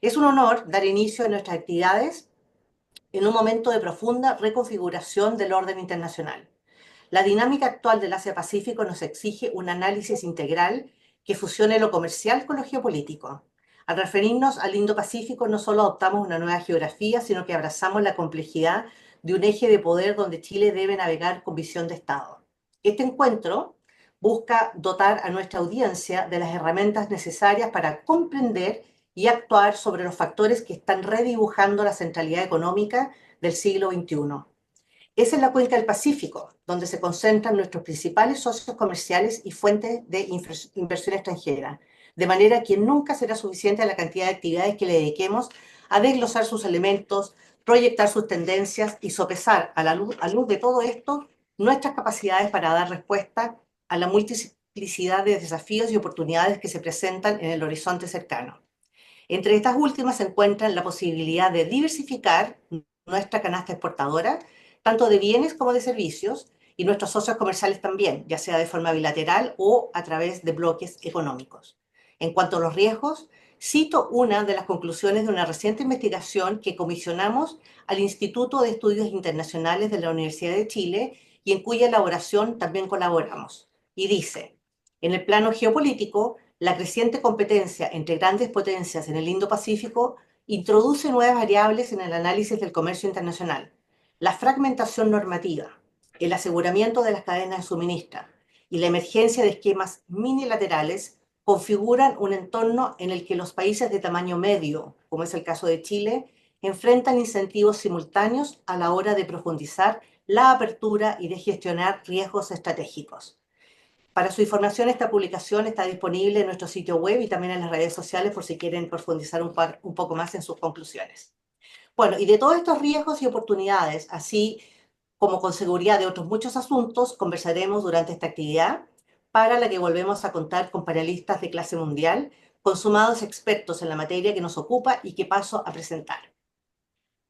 Es un honor dar inicio a nuestras actividades en un momento de profunda reconfiguración del orden internacional. La dinámica actual del Asia-Pacífico nos exige un análisis integral que fusione lo comercial con lo geopolítico. Al referirnos al Indo-Pacífico, no solo adoptamos una nueva geografía, sino que abrazamos la complejidad de un eje de poder donde Chile debe navegar con visión de Estado. Este encuentro busca dotar a nuestra audiencia de las herramientas necesarias para comprender y actuar sobre los factores que están redibujando la centralidad económica del siglo XXI. Es en la cuenca del Pacífico donde se concentran nuestros principales socios comerciales y fuentes de inversión extranjera, de manera que nunca será suficiente la cantidad de actividades que le dediquemos a desglosar sus elementos, proyectar sus tendencias y sopesar a luz de todo esto nuestras capacidades para dar respuesta a la multiplicidad de desafíos y oportunidades que se presentan en el horizonte cercano. Entre estas últimas se encuentran la posibilidad de diversificar nuestra canasta exportadora, tanto de bienes como de servicios, y nuestros socios comerciales también, ya sea de forma bilateral o a través de bloques económicos. En cuanto a los riesgos, cito una de las conclusiones de una reciente investigación que comisionamos al Instituto de Estudios Internacionales de la Universidad de Chile y en cuya elaboración también colaboramos. Y dice, en el plano geopolítico, la creciente competencia entre grandes potencias en el Indo-Pacífico introduce nuevas variables en el análisis del comercio internacional. La fragmentación normativa, el aseguramiento de las cadenas de suministro y la emergencia de esquemas minilaterales configuran un entorno en el que los países de tamaño medio, como es el caso de Chile, enfrentan incentivos simultáneos a la hora de profundizar la apertura y de gestionar riesgos estratégicos. Para su información, esta publicación está disponible en nuestro sitio web y también en las redes sociales por si quieren profundizar un poco más en sus conclusiones. Bueno, y de todos estos riesgos y oportunidades, así como con seguridad de otros muchos asuntos, conversaremos durante esta actividad, para la que volvemos a contar con panelistas de clase mundial, consumados expertos en la materia que nos ocupa y que paso a presentar.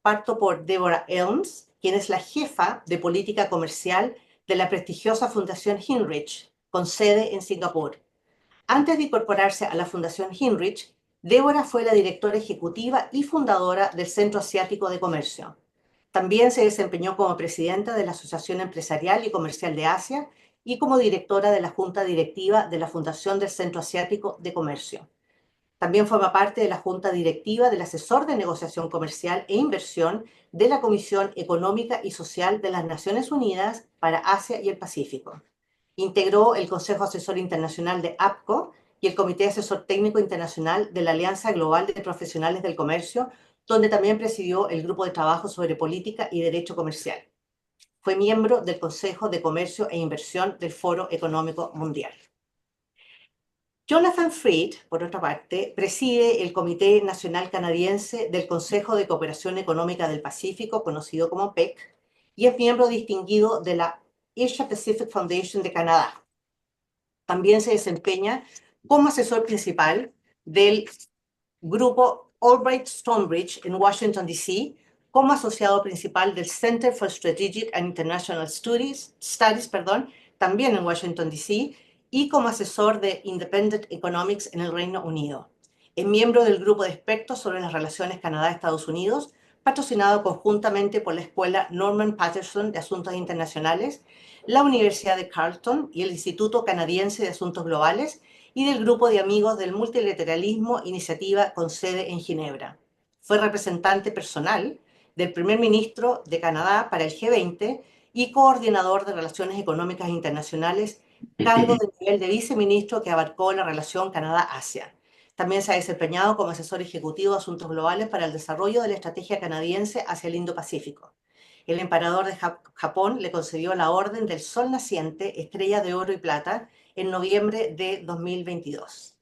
Parto por Deborah Elms, quien es la jefa de política comercial de la prestigiosa Fundación Hinrich, con sede en Singapur. Antes de incorporarse a la Fundación Hinrich, Deborah fue la directora ejecutiva y fundadora del Centro Asiático de Comercio. También se desempeñó como presidenta de la Asociación Empresarial y Comercial de Asia y como directora de la Junta Directiva de la Fundación del Centro Asiático de Comercio. También forma parte de la Junta Directiva del Asesor de Negociación Comercial e Inversión de la Comisión Económica y Social de las Naciones Unidas para Asia y el Pacífico. Integró el Consejo Asesor Internacional de APCO y el Comité Asesor Técnico Internacional de la Alianza Global de Profesionales del Comercio, donde también presidió el Grupo de Trabajo sobre Política y Derecho Comercial. Fue miembro del Consejo de Comercio e Inversión del Foro Económico Mundial. Jonathan Fried, por otra parte, preside el Comité Nacional Canadiense del Consejo de Cooperación Económica del Pacífico, conocido como PEC, y es miembro distinguido de la Asia-Pacific Foundation de Canadá. También se desempeña como asesor principal del grupo Albright Stonebridge en Washington, D.C., como asociado principal del Center for Strategic and International Studies, también en Washington, D.C., y como asesor de Independent Economics en el Reino Unido. Es miembro del grupo de expertos sobre las relaciones Canadá-Estados Unidos, patrocinado conjuntamente por la Escuela Norman Paterson de Asuntos Internacionales, la Universidad de Carleton y el Instituto Canadiense de Asuntos Globales, y del Grupo de Amigos del Multilateralismo, iniciativa con sede en Ginebra. Fue representante personal del primer ministro de Canadá para el G20 y coordinador de Relaciones Económicas Internacionales, cargo del nivel de viceministro que abarcó la relación Canadá-Asia. También se ha desempeñado como asesor ejecutivo de asuntos globales para el desarrollo de la estrategia canadiense hacia el Indo-Pacífico. El emperador de Japón le concedió la Orden del Sol Naciente, Estrella de Oro y Plata, en noviembre de 2022.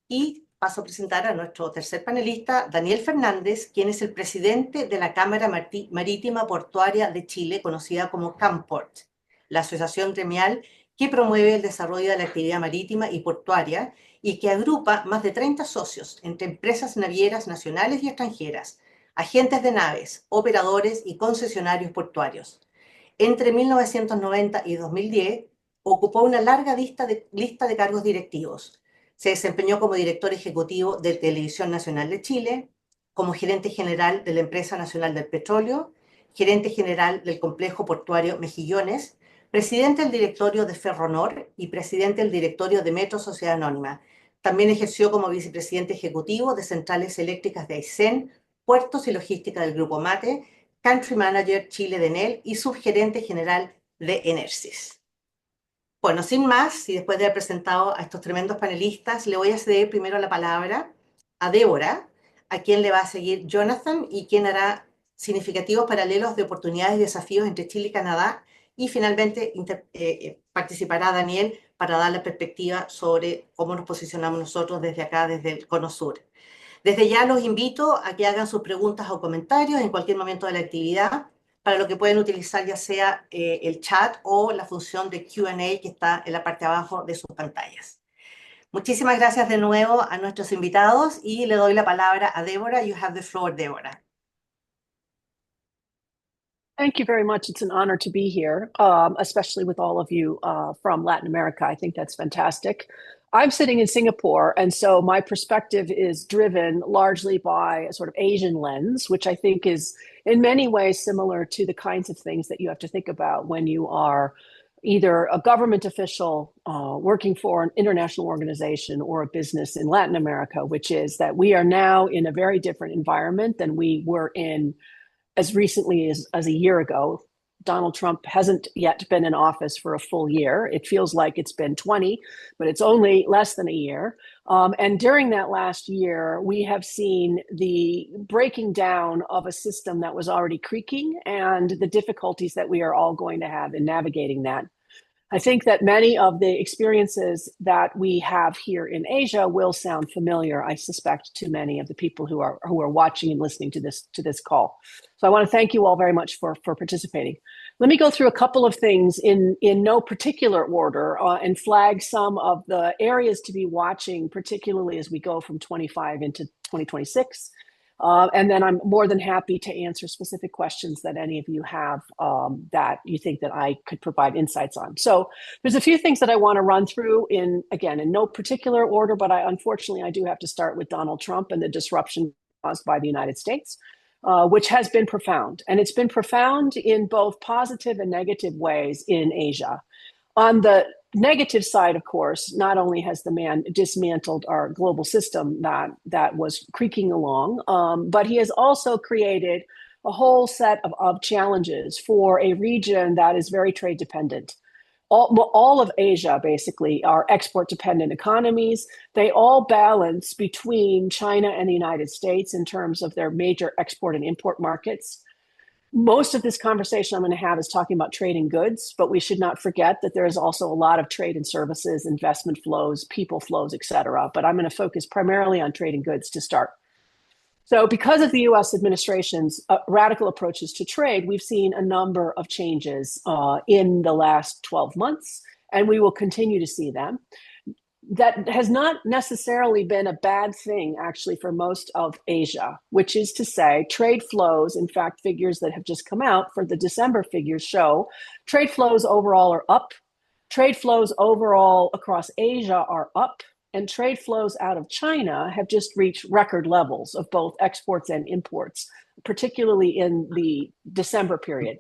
Y paso a presentar a nuestro tercer panelista, Daniel Fernández, quien es el presidente de la Cámara Marítima Portuaria de Chile, conocida como CAMPORT, la asociación gremial que promueve el desarrollo de la actividad marítima y portuaria y que agrupa más de 30 socios entre empresas navieras nacionales y extranjeras, agentes de naves, operadores y concesionarios portuarios. Entre 1990 y 2010 ocupó una larga lista de cargos directivos. Se desempeñó como director ejecutivo de Televisión Nacional de Chile, como gerente general de la Empresa Nacional del Petróleo, gerente general del Complejo Portuario Mejillones, presidente del directorio de Ferronor y presidente del directorio de Metro Sociedad Anónima. También ejerció como vicepresidente ejecutivo de Centrales Eléctricas de Aysén, Puertos y Logística del Grupo Mate, Country Manager Chile de Enel y subgerente general de Enersys. Bueno, sin más, y después de haber presentado a estos tremendos panelistas, le voy a ceder primero la palabra a Débora, a quien le va a seguir Jonathan y quien hará significativos paralelos de oportunidades y desafíos entre Chile y Canadá, y finalmente participará Daniel para dar la perspectiva sobre cómo nos posicionamos nosotros desde acá, desde el Cono Sur. Desde ya los invito a que hagan sus preguntas o comentarios en cualquier momento de la actividad, para lo que pueden utilizar ya sea el chat o la función de Q&A que está en la parte de abajo de sus pantallas. Muchísimas gracias de nuevo a nuestros invitados y le doy la palabra a Deborah. You have the floor, Deborah. Thank you very much. It's an honor to be here, especially with all of you from Latin America. I think that's fantastic. I'm sitting in Singapore, and so my perspective is driven largely by a sort of Asian lens, which I think is in many ways similar to the kinds of things that you have to think about when you are either a government official working for an international organization or a business in Latin America, which is that we are now in a very different environment than we were in as recently as a year ago. Donald Trump hasn't yet been in office for a full year. It feels like it's been 20, but it's only less than a year. And during that last year, we have seen the breaking down of a system that was already creaking and the difficulties that we are all going to have in navigating that. I think that many of the experiences that we have here in Asia will sound familiar, I suspect, to many of the people who are watching and listening to this call. So I want to thank you all very much for participating. Let me go through a couple of things in no particular order and flag some of the areas to be watching, particularly as we go from 25 into 2026. And then I'm more than happy to answer specific questions that any of you have that you think that I could provide insights on. So there's a few things that I want to run through in no particular order, but unfortunately, I do have to start with Donald Trump and the disruption caused by the United States, which has been profound. And it's been profound in both positive and negative ways in Asia. On the negative side, of course, not only has the man dismantled our global system that was creaking along, but he has also created a whole set of challenges for a region that is very trade dependent. All of Asia, basically, are export dependent economies. They all balance between China and the United States in terms of their major export and import markets. Most of this conversation I'm going to have is talking about trade and goods, but we should not forget that there is also a lot of trade and services, investment flows, people flows, et cetera. But I'm going to focus primarily on trade and goods to start. So because of the U.S. administration's radical approaches to trade, we've seen a number of changes in the last 12 months, and we will continue to see them. That has not necessarily been a bad thing, actually, for most of Asia, which is to say trade flows, in fact, figures that have just come out for the December figures show trade flows overall are up. Trade flows overall across Asia are up, and trade flows out of China have just reached record levels of both exports and imports, particularly in the December period.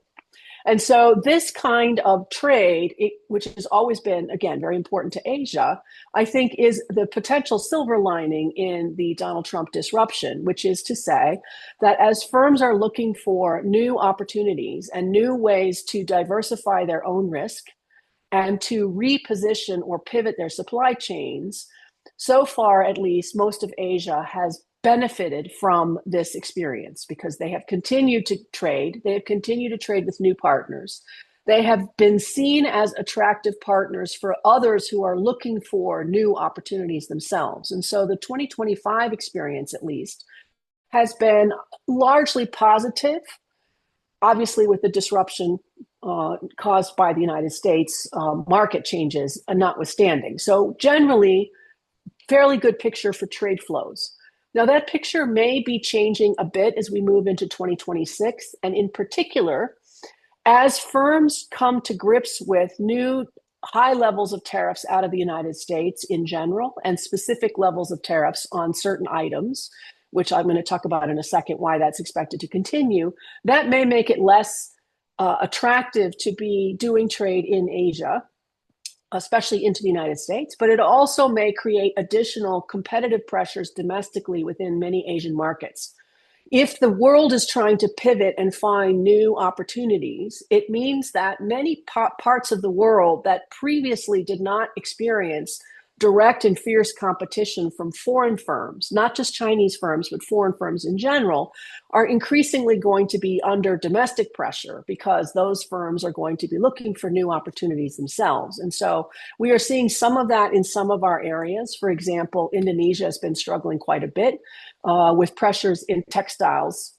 And so this kind of trade, which has always been, again, very important to Asia, I think is the potential silver lining in the Donald Trump disruption, which is to say that as firms are looking for new opportunities and new ways to diversify their own risk and to reposition or pivot their supply chains, so far, at least, most of Asia has benefited from this experience because they have continued to trade. They have continued to trade with new partners. They have been seen as attractive partners for others who are looking for new opportunities themselves. And so the 2025 experience, at least, has been largely positive, obviously with the disruption caused by the United States market changes notwithstanding. So generally, fairly good picture for trade flows. Now, that picture may be changing a bit as we move into 2026, and in particular, as firms come to grips with new high levels of tariffs out of the United States in general and specific levels of tariffs on certain items, which I'm going to talk about in a second, why that's expected to continue, that may make it less attractive to be doing trade in Asia, especially into the United States, but it also may create additional competitive pressures domestically within many Asian markets. If the world is trying to pivot and find new opportunities, it means that many parts of the world that previously did not experience direct and fierce competition from foreign firms, not just Chinese firms, but foreign firms in general, are increasingly going to be under domestic pressure because those firms are going to be looking for new opportunities themselves. And so we are seeing some of that in some of our areas. For example, Indonesia has been struggling quite a bit with pressures in textiles,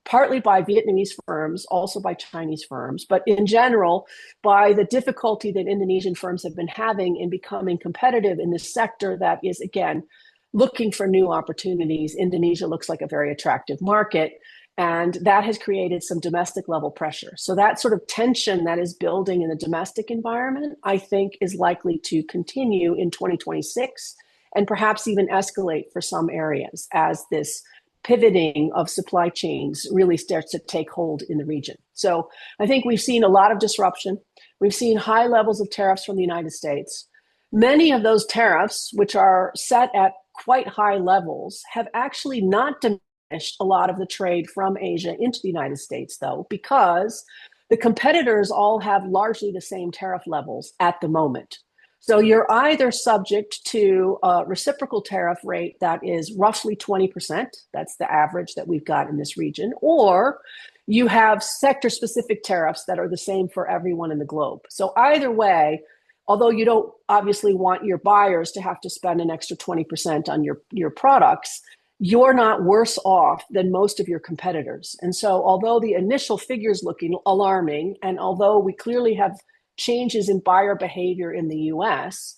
partly by Vietnamese firms, also by Chinese firms, but in general, by the difficulty that Indonesian firms have been having in becoming competitive in this sector that is, again, looking for new opportunities. Indonesia looks like a very attractive market, and that has created some domestic level pressure. So that sort of tension that is building in the domestic environment, I think, is likely to continue in 2026 and perhaps even escalate for some areas as this pivoting of supply chains really starts to take hold in the region. So I think we've seen a lot of disruption. We've seen high levels of tariffs from the United States. Many of those tariffs, which are set at quite high levels, have actually not diminished a lot of the trade from Asia into the United States, though, because the competitors all have largely the same tariff levels at the moment. So you're either subject to a reciprocal tariff rate that is roughly 20%, that's the average that we've got in this region, or you have sector-specific tariffs that are the same for everyone in the globe. So either way, although you don't obviously want your buyers to have to spend an extra 20% on your products, you're not worse off than most of your competitors. And so although the initial figures looking alarming, and although we clearly have changes in buyer behavior in the US,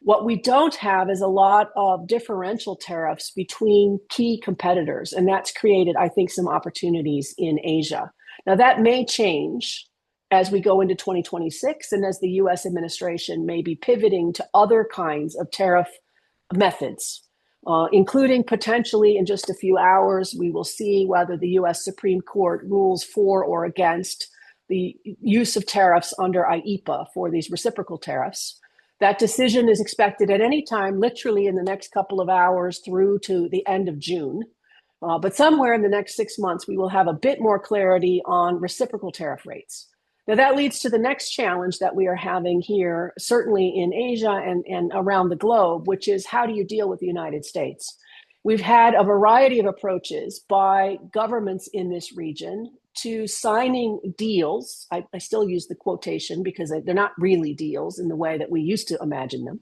what we don't have is a lot of differential tariffs between key competitors. And that's created, I think, some opportunities in Asia. Now, that may change as we go into 2026 and as the US administration may be pivoting to other kinds of tariff methods, including potentially in just a few hours, we will see whether the US Supreme Court rules for or against the use of tariffs under IEEPA for these reciprocal tariffs. That decision is expected at any time, literally in the next couple of hours through to the end of June. But somewhere in the next 6 months, we will have a bit more clarity on reciprocal tariff rates. Now, that leads to the next challenge that we are having here, certainly in Asia and around the globe, which is how do you deal with the United States? We've had a variety of approaches by governments in this region to signing deals. I still use the quotation because they're not really deals in the way that we used to imagine them,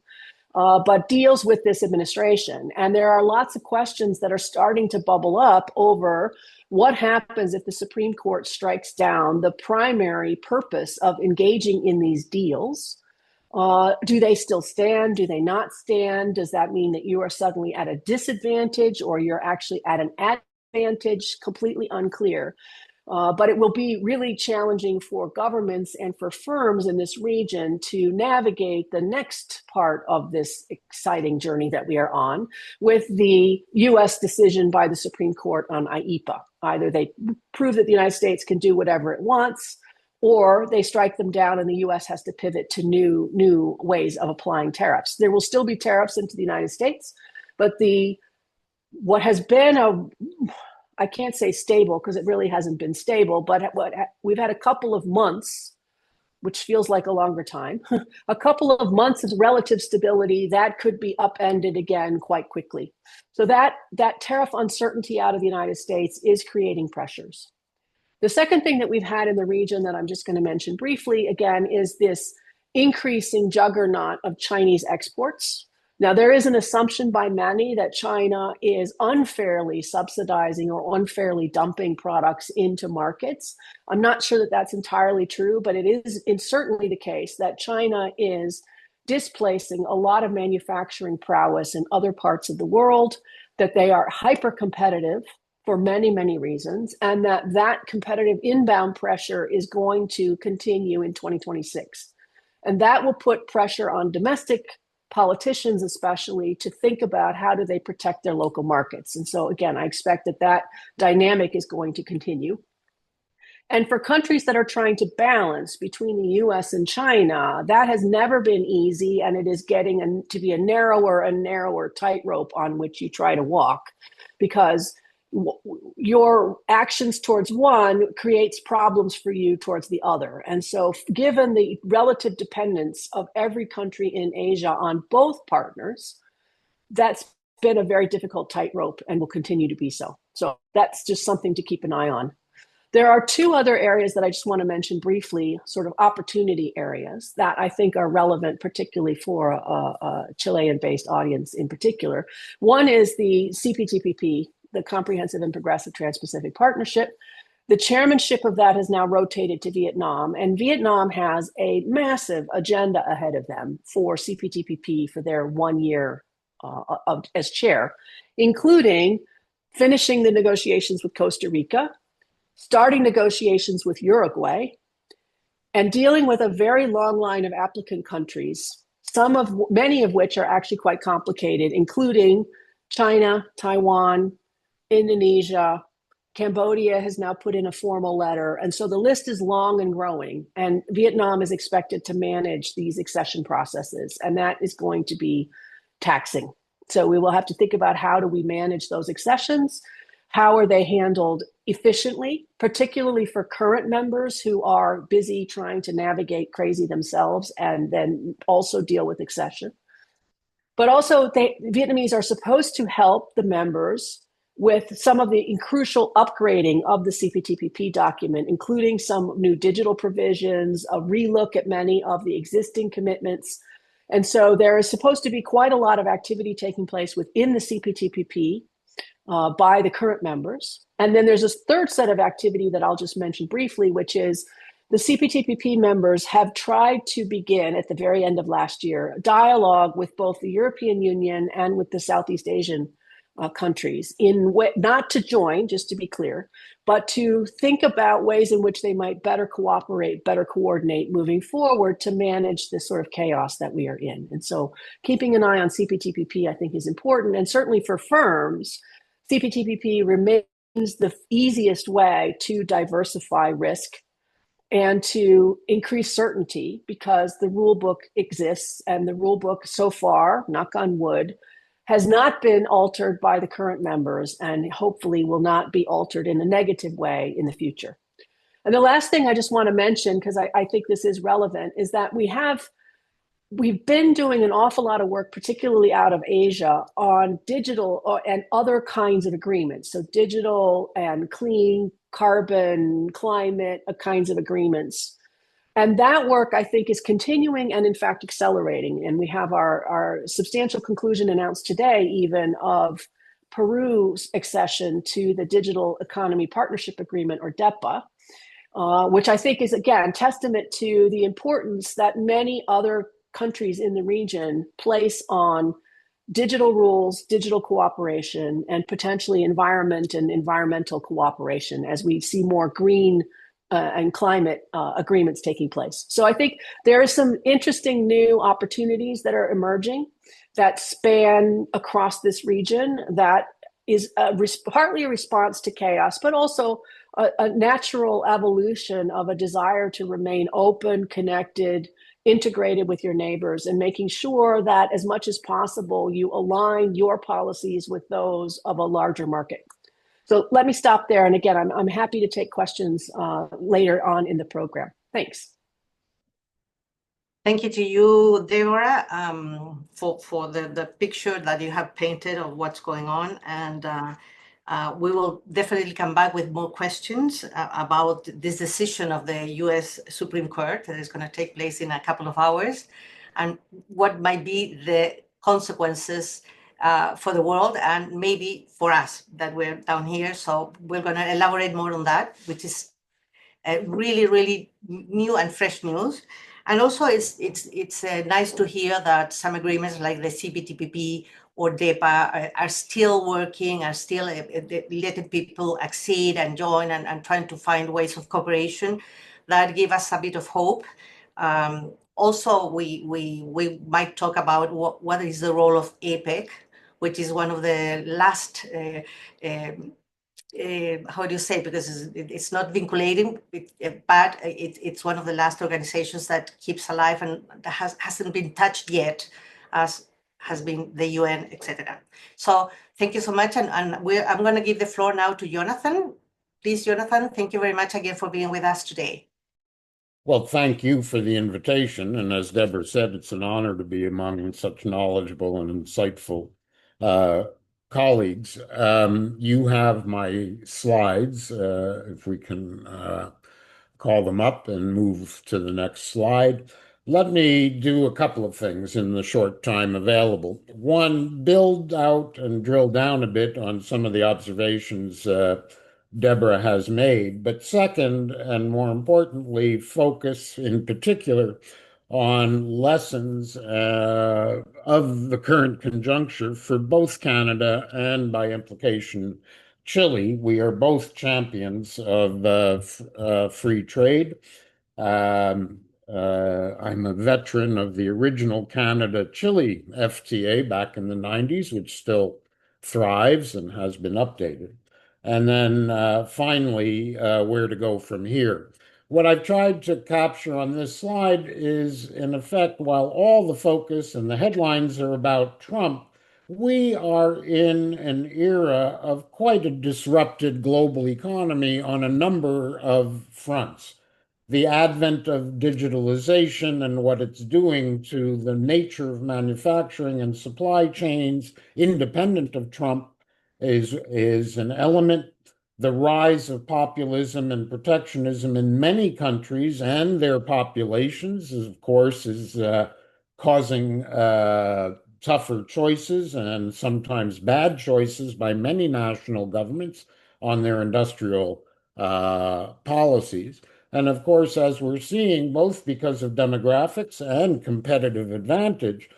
but deals with this administration. And there are lots of questions that are starting to bubble up over what happens if the Supreme Court strikes down the primary purpose of engaging in these deals. Do they still stand? Do they not stand? Does that mean that you are suddenly at a disadvantage or you're actually at an advantage? Completely unclear. But it will be really challenging for governments and for firms in this region to navigate the next part of this exciting journey that we are on with the US decision by the Supreme Court on IEEPA. Either they prove that the United States can do whatever it wants, or they strike them down and the US has to pivot to new ways of applying tariffs. There will still be tariffs into the United States, but what has been I can't say stable because it really hasn't been stable, but we've had a couple of months, which feels like a longer time, a couple of months of relative stability that could be upended again quite quickly. So that tariff uncertainty out of the United States is creating pressures. The second thing that we've had in the region that I'm just going to mention briefly, again, is this increasing juggernaut of Chinese exports. Now, there is an assumption by many that China is unfairly subsidizing or unfairly dumping products into markets. I'm not sure that that's entirely true, but it's certainly the case that China is displacing a lot of manufacturing prowess in other parts of the world, that they are hyper competitive for many, many reasons, and that competitive inbound pressure is going to continue in 2026. And that will put pressure on domestic politicians, especially, to think about how do they protect their local markets. And so, again, I expect that that dynamic is going to continue. And for countries that are trying to balance between the US and China, that has never been easy, and it is getting to be a narrower and narrower tightrope on which you try to walk, because your actions towards one creates problems for you towards the other. And so given the relative dependence of every country in Asia on both partners, that's been a very difficult tightrope and will continue to be so. So that's just something to keep an eye on. There are two other areas that I just want to mention briefly, sort of opportunity areas that I think are relevant, particularly for a Chilean-based audience in particular. One is the CPTPP, the Comprehensive and Progressive Trans-Pacific Partnership. The chairmanship of that has now rotated to Vietnam, and Vietnam has a massive agenda ahead of them for CPTPP for their 1 year as chair, including finishing the negotiations with Costa Rica, starting negotiations with Uruguay, and dealing with a very long line of applicant countries, many of which are actually quite complicated, including China, Taiwan, Indonesia. Cambodia has now put in a formal letter. And so the list is long and growing, and Vietnam is expected to manage these accession processes, and that is going to be taxing. So we will have to think about how do we manage those accessions. How are they handled efficiently, particularly for current members who are busy trying to navigate crazy themselves and then also deal with accession? But also, Vietnamese are supposed to help the members with some of the crucial upgrading of the CPTPP document, including some new digital provisions, a relook at many of the existing commitments. And so there is supposed to be quite a lot of activity taking place within the CPTPP by the current members. And then there's this third set of activity that I'll just mention briefly, which is the CPTPP members have tried to begin at the very end of last year dialogue with both the European Union and with the Southeast Asian countries, not to join, just to be clear, but to think about ways in which they might better cooperate, better coordinate moving forward to manage this sort of chaos that we are in. And so keeping an eye on CPTPP, I think, is important. And certainly for firms, CPTPP remains the easiest way to diversify risk and to increase certainty, because the rule book exists, and the rule book so far, knock on wood, has not been altered by the current members, and hopefully will not be altered in a negative way in the future. And the last thing I just want to mention, because I think this is relevant, is that we've been doing an awful lot of work, particularly out of Asia, on digital and other kinds of agreements. So digital and clean, carbon, climate kinds of agreements. And that work, I think, is continuing and in fact accelerating. And we have our substantial conclusion announced today, even, of Peru's accession to the Digital Economy Partnership Agreement, or DEPA, which I think is, again, testament to the importance that many other countries in the region place on digital rules, digital cooperation, and potentially environment and environmental cooperation as we see more green and climate agreements taking place. So I think there are some interesting new opportunities that are emerging that span across this region, that is partly a response to chaos, but also a natural evolution of a desire to remain open, connected, integrated with your neighbors, and making sure that as much as possible you align your policies with those of a larger market. So let me stop there. And again, I'm happy to take questions later on in the program. Thanks. Thank you to you, Deborah, for the picture that you have painted of what's going on. And we will definitely come back with more questions about this decision of the US Supreme Court that is going to take place in a couple of hours, and what might be the consequences for the world and maybe for us that we're down here. So we're going to elaborate more on that, which is really, really new and fresh news. And also it's nice to hear that some agreements like the CPTPP or DEPA are still working, are still letting people accede and join and trying to find ways of cooperation that give us a bit of hope. Also, we might talk about what is the role of APEC, which is one of the last, how do you say, because it's not vinculating, but it's one of the last organizations that keeps alive and hasn't been touched yet, as has been the UN, etc. So thank you so much. And I'm going to give the floor now to Jonathan. Please, Jonathan, thank you very much again for being with us today. Well, thank you for the invitation. And as Deborah said, it's an honor to be among such knowledgeable and insightful colleagues. You have my slides, if we can call them up and move to the next slide. Let me do a couple of things in the short time available. One, build out and drill down a bit on some of the observations Deborah has made. But second, and more importantly, focus in particular on lessons of the current conjuncture for both Canada and, by implication, Chile. We are both champions of free trade. I'm a veteran of the original Canada-Chile FTA back in the 90s, which still thrives and has been updated. And then finally, where to go from here. What I've tried to capture on this slide is, in effect, while all the focus and the headlines are about Trump, we are in an era of quite a disrupted global economy on a number of fronts. The advent of digitalization and what it's doing to the nature of manufacturing and supply chains, independent of Trump, is an element. The rise of populism and protectionism in many countries and their populations, of course, is causing tougher choices and sometimes bad choices by many national governments on their industrial policies. And of course, as we're seeing, both because of demographics and competitive advantage,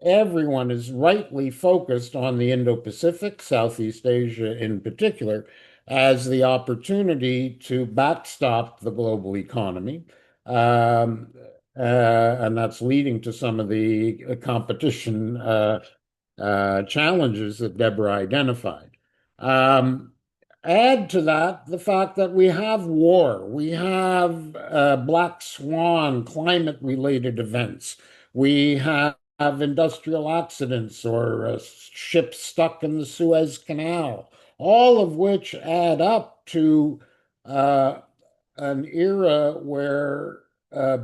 everyone is rightly focused on the Indo-Pacific, Southeast Asia in particular, as the opportunity to backstop the global economy. And that's leading to some of the competition challenges that Deborah identified. Add to that the fact that we have war, we have black swan climate-related events, we have industrial accidents or ships stuck in the Suez Canal, all of which add up to an era where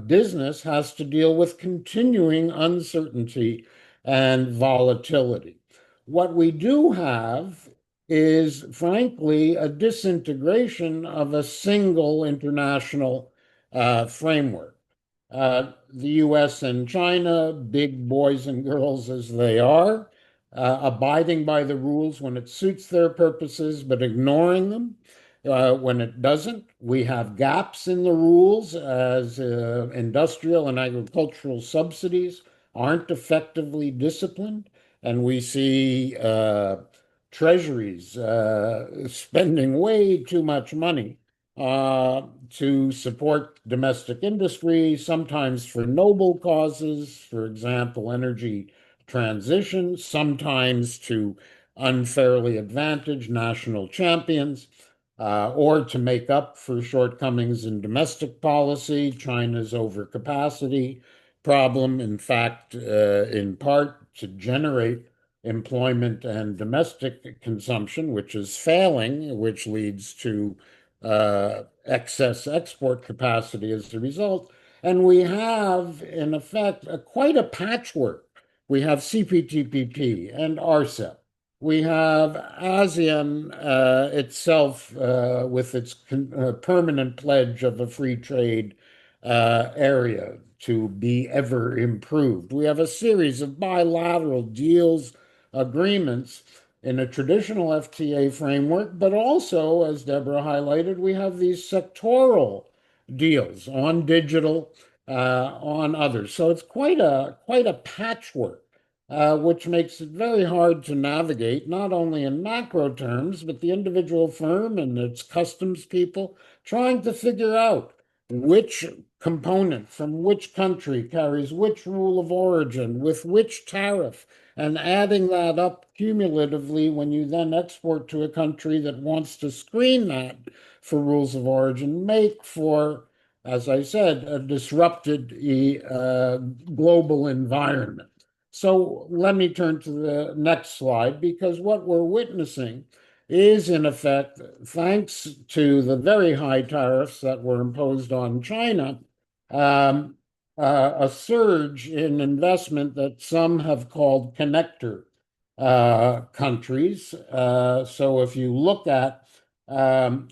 business has to deal with continuing uncertainty and volatility. What we do have is, frankly, a disintegration of a single international framework. The US and China, big boys and girls as they are, abiding by the rules when it suits their purposes, but ignoring them when it doesn't. We have gaps in the rules as industrial and agricultural subsidies aren't effectively disciplined, and we see treasuries spending way too much money to support domestic industry, sometimes for noble causes, for example, energy transition, sometimes to unfairly advantage national champions, or to make up for shortcomings in domestic policy, China's overcapacity problem, in fact, in part to generate employment and domestic consumption, which is failing, which leads to excess export capacity as a result. And we have, in effect, quite a patchwork. We have CPTPP and RCEP. We have ASEAN itself with its permanent pledge of a free trade area to be ever improved. We have a series of bilateral deals, agreements in a traditional FTA framework, but also, as Deborah highlighted, we have these sectoral deals on digital, on others. So it's quite a patchwork, which makes it very hard to navigate, not only in macro terms, but the individual firm and its customs people trying to figure out which component from which country carries which rule of origin with which tariff, and adding that up cumulatively when you then export to a country that wants to screen that for rules of origin, make for, as I said, a disrupted global environment. So let me turn to the next slide, because what we're witnessing is, in effect, thanks to the very high tariffs that were imposed on China, a surge in investment that some have called connector countries. So if you look at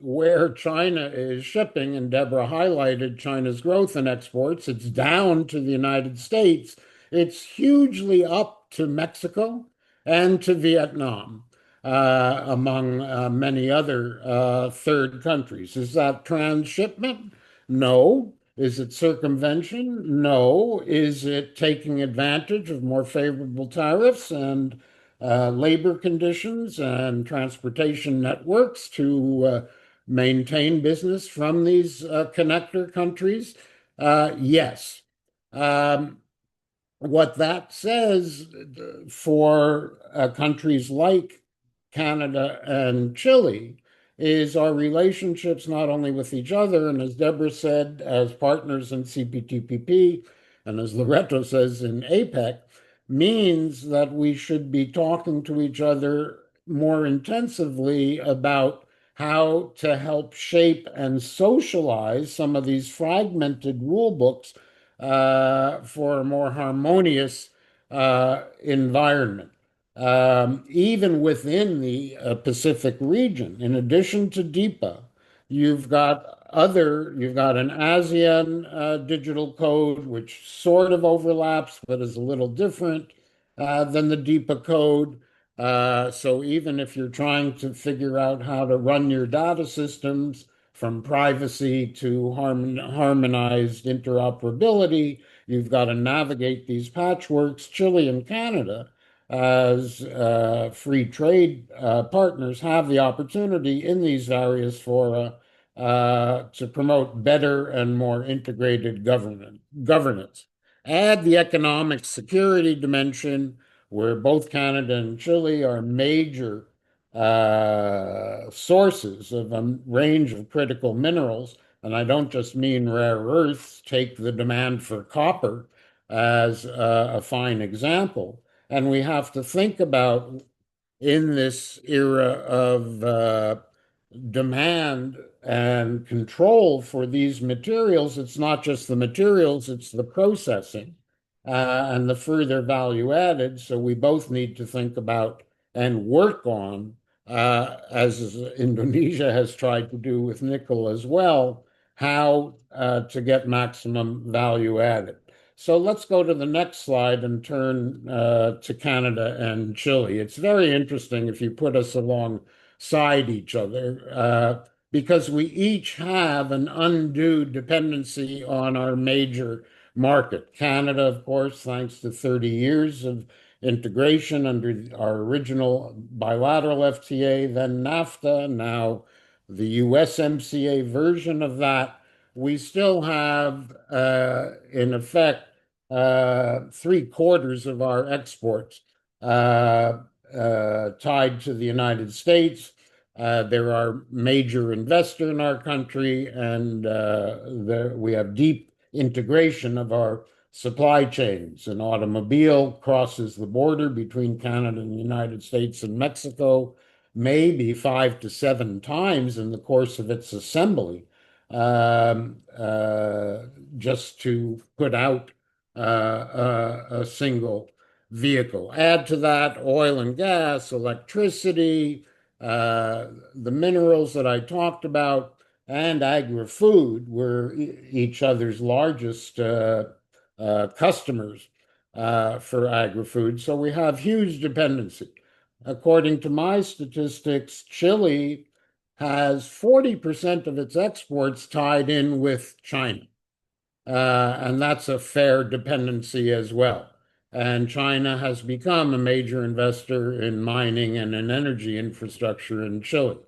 where China is shipping, and Deborah highlighted China's growth in exports, it's down to the United States. It's hugely up to Mexico and to Vietnam, among many other third countries. Is that transshipment? No. Is it circumvention? No. Is it taking advantage of more favorable tariffs and labor conditions and transportation networks to maintain business from these connector countries? Yes. What that says for countries like Canada and Chile is our relationships not only with each other, and as Deborah said, as partners in CPTPP, and as Loreto says in APEC, means that we should be talking to each other more intensively about how to help shape and socialize some of these fragmented rule books for a more harmonious environment. Even within the Pacific region, in addition to DIPA, you've got an ASEAN digital code, which sort of overlaps, but is a little different than the DIPA code. So even if you're trying to figure out how to run your data systems from privacy to harmonized interoperability, you've got to navigate these patchworks. Chile and Canada, as free trade partners, have the opportunity in these various fora to promote better and more integrated governance. Add the economic security dimension, where both Canada and Chile are major sources of a range of critical minerals. And I don't just mean rare earths. Take the demand for copper as a fine example. And we have to think about, in this era of demand and control for these materials, it's not just the materials, it's the processing and the further value added. So we both need to think about and work on, as Indonesia has tried to do with nickel as well, how to get maximum value added. So let's go to the next slide and turn to Canada and Chile. It's very interesting if you put us alongside each other, because we each have an undue dependency on our major market. Canada, of course, thanks to 30 years of integration under our original bilateral FTA, then NAFTA, now the USMCA version of that. We still have, in effect, three-quarters of our exports tied to the United States. They're our major investor in our country, and we have deep integration of our supply chains. An automobile crosses the border between Canada and the United States and Mexico maybe 5 to 7 times in the course of its assembly, just to put out a single vehicle. Add to that oil and gas, electricity, the minerals that I talked about, and agri-food were each other's largest customers for agri-food. So we have huge dependency. According to my statistics, Chile has 40% of its exports tied in with China. And that's a fair dependency as well. And China has become a major investor in mining and in energy infrastructure in Chile.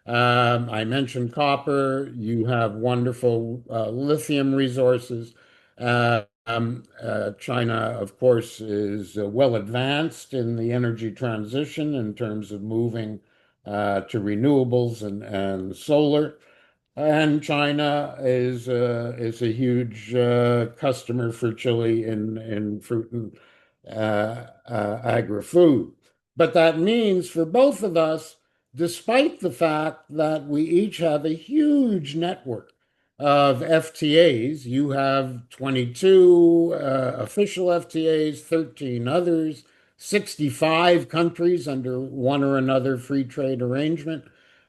I mentioned copper. You have wonderful lithium resources. China, of course, is well advanced in the energy transition in terms of moving to renewables and solar. And China is a huge customer for Chile in fruit and agri-food. But that means for both of us, despite the fact that we each have a huge network of FTAs, you have 22 official FTAs, 13 others, 65 countries under one or another free trade arrangement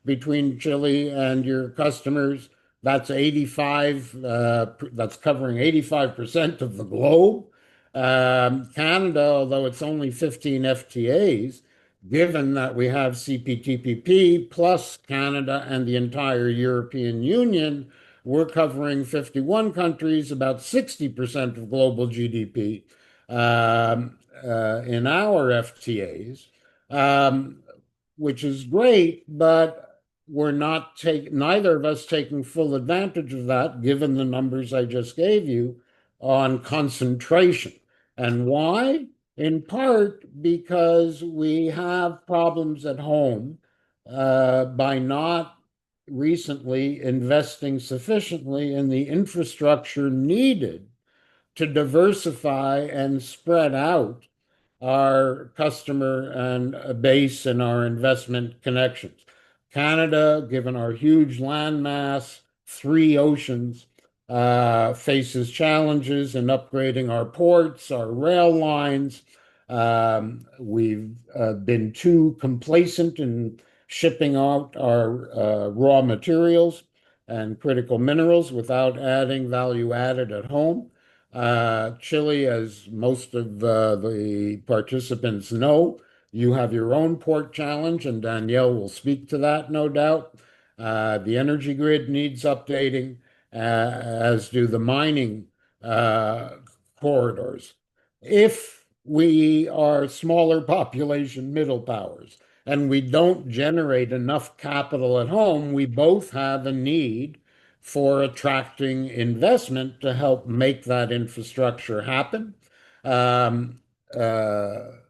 between Chile and your customers. That's 85, that's covering 85% of the globe. Canada, although it's only 15 FTAs, given that we have CPTPP plus Canada and the entire European Union, we're covering 51 countries, about 60% of global GDP in our FTAs, which is great, but we're not neither of us taking full advantage of that, given the numbers I just gave you on concentration. And why? In part because we have problems at home by not recently investing sufficiently in the infrastructure needed to diversify and spread out our customer and base and our investment connections. Canada, given our huge landmass, 3 oceans, faces challenges in upgrading our ports, our rail lines. We've been too complacent in shipping out our raw materials and critical minerals without adding value added at home. Chile, as most of the participants know, you have your own port challenge, and Danielle will speak to that, no doubt. The energy grid needs updating, as do the mining corridors. If we are smaller population middle powers and we don't generate enough capital at home, we both have a need for attracting investment to help make that infrastructure happen.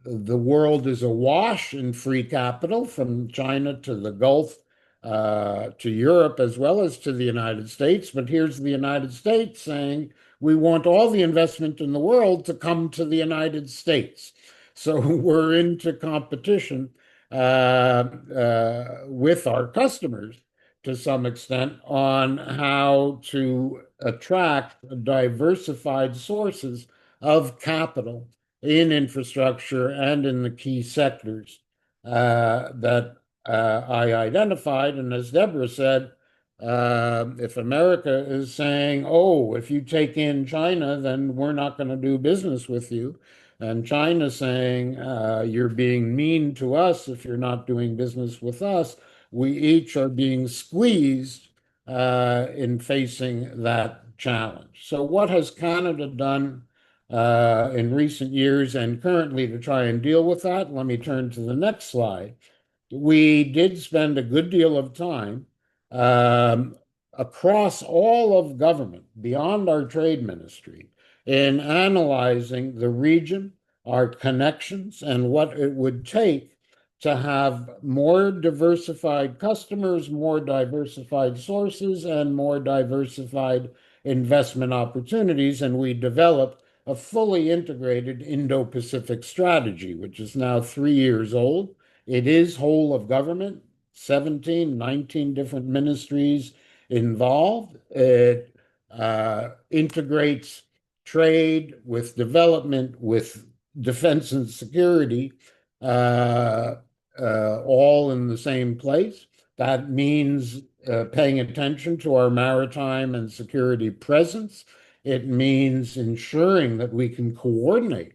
The world is awash in free capital from China to the Gulf to Europe as well as to the United States. But here's the United States saying we want all the investment in the world to come to the United States. So we're into competition with our customers to some extent on how to attract diversified sources of capital in infrastructure and in the key sectors that I identified. And as Deborah said, if America is saying, oh, if you take in China, then we're not going to do business with you. And China saying, you're being mean to us if you're not doing business with us. We each are being squeezed in facing that challenge. So what has Canada done in recent years and currently to try and deal with that? Let me turn to the next slide. We did spend a good deal of time across all of government, beyond our trade ministry, in analyzing the region, our connections, and what it would take to have more diversified customers, more diversified sources, and more diversified investment opportunities. And we developed a fully integrated Indo-Pacific strategy, which is now 3 years old. It is whole of government, 17, 19 different ministries involved. It integrates trade with development, with defense and security, all in the same place. That means paying attention to our maritime and security presence. It means ensuring that we can coordinate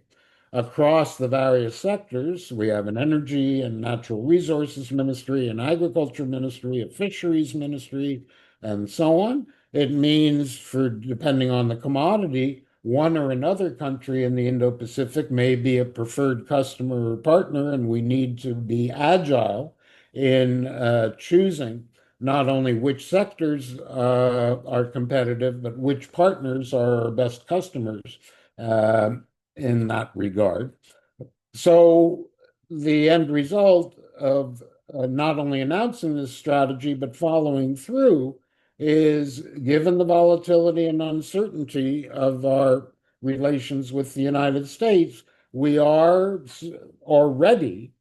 across the various sectors. We have an energy and natural resources ministry, an agriculture ministry, a fisheries ministry, and so on. It means, for depending on the commodity, one or another country in the Indo-Pacific may be a preferred customer or partner, and we need to be agile in choosing not only which sectors are competitive, but which partners are our best customers uh, in that regard. So the end result of not only announcing this strategy, but following through is, given the volatility and uncertainty of our relations with the United States, we are already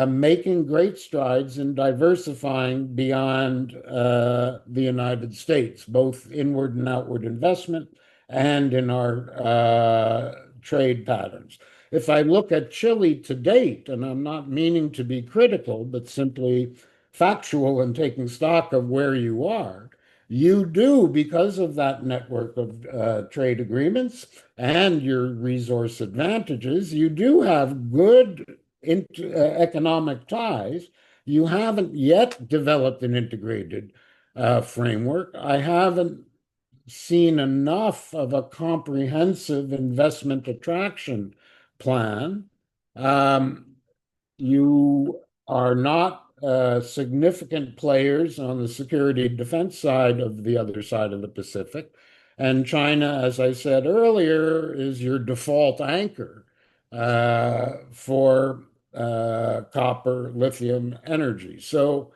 making great strides in diversifying beyond the United States, both inward and outward investment and in our trade patterns. If I look at Chile to date, and I'm not meaning to be critical, but simply factual and taking stock of where you are, you do, because of that network of trade agreements and your resource advantages, you do have good economic ties. You haven't yet developed an integrated framework. I haven't seen enough of a comprehensive investment attraction plan. You are not significant players on the security and defense side of the other side of the Pacific. And China, as I said earlier, is your default anchor for copper, lithium energy. So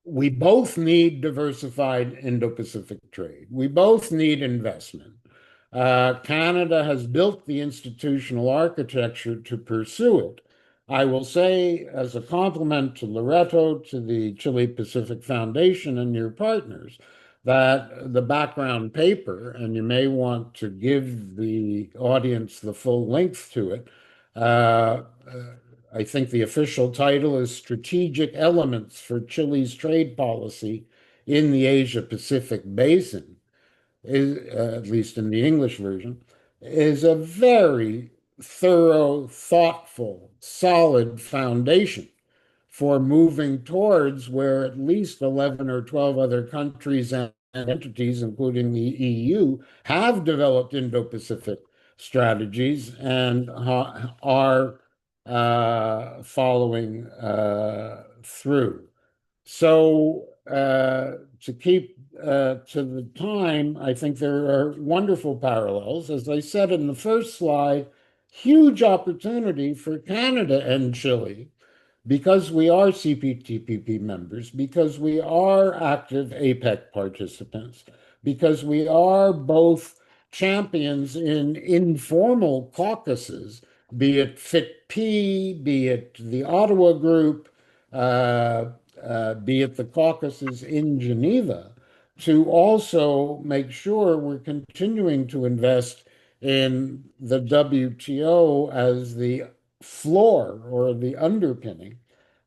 we both need diversified Indo-Pacific trade. We both need investment. Canada has built the institutional architecture to pursue it. I will say, as a compliment to Loreto, to the Chile Pacific Foundation and your partners, that the background paper, and you may want to give the audience the full length to it, I think the official title is Strategic Elements for Chile's Trade Policy in the Asia-Pacific Basin, is, at least in the English version, is a very thorough, thoughtful, solid foundation for moving towards where at least 11 or 12 other countries and entities, including the EU, have developed Indo-Pacific strategies and are following through. So to keep to the time, I think there are wonderful parallels. As I said in the first slide, huge opportunity for Canada and Chile, because we are CPTPP members, because we are active APEC participants, because we are both champions in informal caucuses, be it FIT-P, be it the Ottawa Group, be it the caucuses in Geneva, to also make sure we're continuing to invest in the WTO as the floor or the underpinning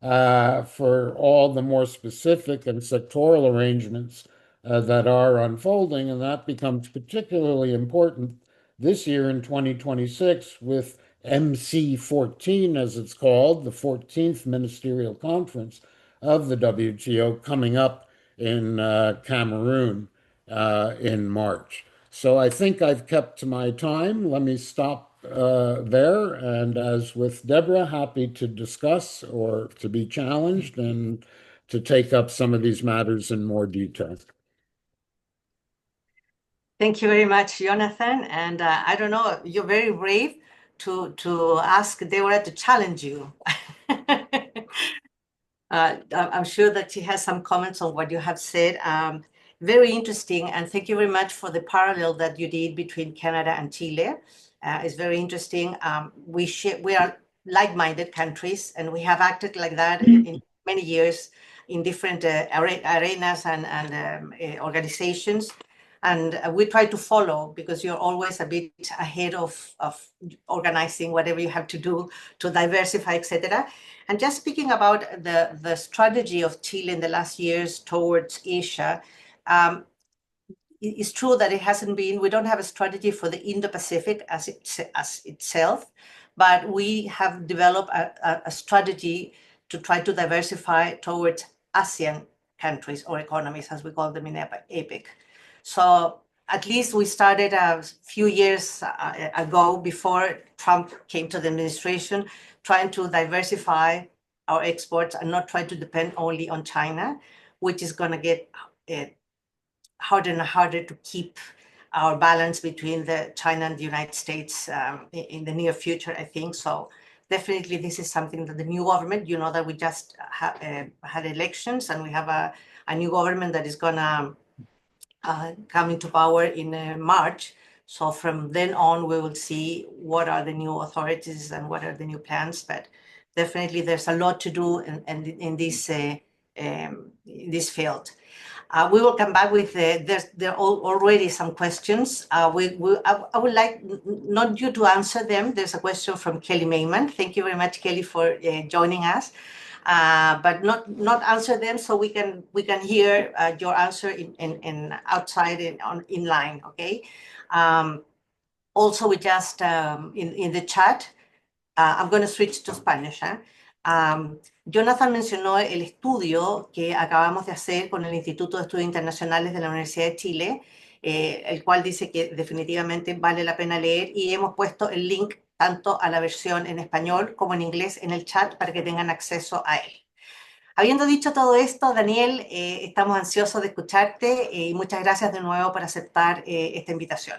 for all the more specific and sectoral arrangements that are unfolding. And that becomes particularly important this year in 2026 with MC14, as it's called, the 14th Ministerial Conference of the WTO coming up in Cameroon in March. So I think I've kept to my time. Let me stop there. And as with Deborah, happy to discuss or to be challenged and to take up some of these matters in more detail. Thank you very much, Jonathan. And I don't know, you're very brave to ask Deborah to challenge you. I'm sure that she has some comments on what you have said. Very interesting, and thank you very much for the parallel that you did between Canada and Chile. It's very interesting. We are like-minded countries, and we have acted like that in many years in different arenas and organizations. And we try to follow, because you're always a bit ahead of organizing whatever you have to do to diversify, etc. And just speaking about the strategy of Chile in the last years towards Asia, it's true that it hasn't been, we don't have a strategy for the Indo-Pacific as itself, but we have developed a strategy to try to diversify towards ASEAN countries or economies, as we call them in APEC. So at least we started a few years ago, before Trump came to the administration, trying to diversify our exports and not try to depend only on China, which is going to get harder and harder to keep our balance between China and the United States in the near future, I think. So definitely this is something that the new government, you know that we just had elections and we have a new government that is going to come into power in March. So from then on, we will see what are the new authorities and what are the new plans. But definitely there's a lot to do in this field. We will come back with, there are already some questions. I would like not you to answer them. There's a question from Kelly Mayman. Thank you very much, Kelly, for joining us. But not answer them so we can hear your answer in outside in line, okay? Also, we just, in the chat, I'm going to switch to Spanish. Jonathan mencionó el estudio que acabamos de hacer con el Instituto de Estudios Internacionales de la Universidad de Chile, el cual dice que definitivamente vale la pena leer, y hemos puesto el link tanto a la versión en español como en inglés en el chat para que tengan acceso a él. Habiendo dicho todo esto, Daniel, estamos ansiosos de escucharte y muchas gracias de nuevo por aceptar esta invitación.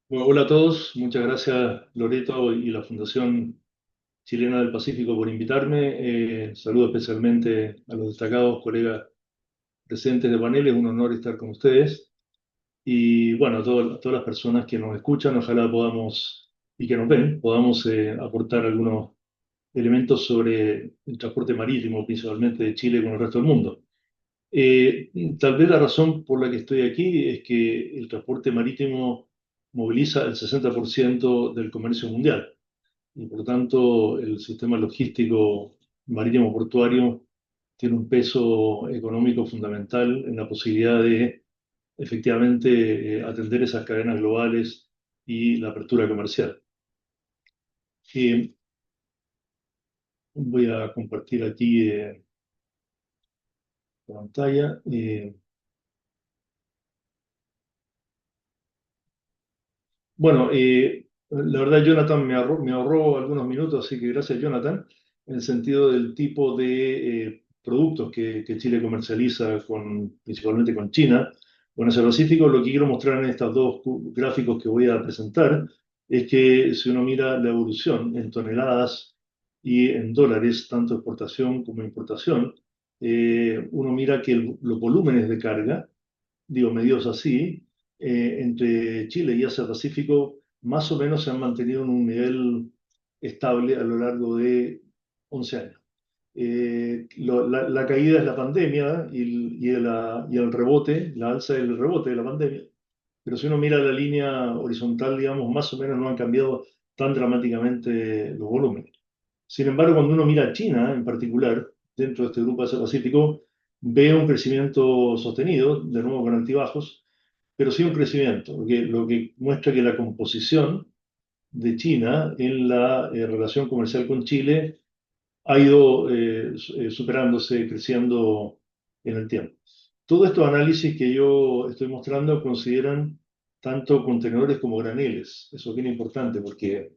Bueno, hola a todos, muchas gracias Loreto y la Fundación Chilena del Pacífico por invitarme. Saludo especialmente a los destacados colegas presentes de panel, es un honor estar con ustedes. Y bueno, a todas las personas que nos escuchan, ojalá podamos, y que nos ven, podamos aportar algunos elementos sobre el transporte marítimo, principalmente de Chile con el resto del mundo. Tal vez la razón por la que estoy aquí es que el transporte marítimo moviliza el 60% del comercio mundial y por lo tanto el sistema logístico marítimo portuario tiene un peso económico fundamental en la posibilidad de efectivamente atender esas cadenas globales y la apertura comercial. Voy a compartir aquí la pantalla. Bueno, la verdad Jonathan me ahorró algunos minutos, así que gracias Jonathan, en el sentido del tipo de productos que Chile comercializa principalmente con China, con Asia Pacífico. Lo que quiero mostrar en estos dos gráficos que voy a presentar es que si uno mira la evolución en toneladas y en dólares, tanto exportación como importación, uno mira que los volúmenes de carga, digo, medidos así, entre Chile y Asia Pacífico, más o menos se han mantenido en un nivel estable a lo largo de 11 años. La caída es la pandemia y el rebote, la alza y el rebote de la pandemia. Pero si uno mira la línea horizontal, digamos, más o menos no han cambiado tan dramáticamente los volúmenes. Sin embargo, cuando uno mira a China en particular, dentro de este grupo Asia-Pacífico, ve un crecimiento sostenido, de nuevo con altibajos, pero sí un crecimiento, lo que muestra que la composición de China en la relación comercial con Chile ha ido superándose, creciendo en el tiempo. Todos estos análisis que yo estoy mostrando consideran tanto contenedores como graneles. Eso es bien importante porque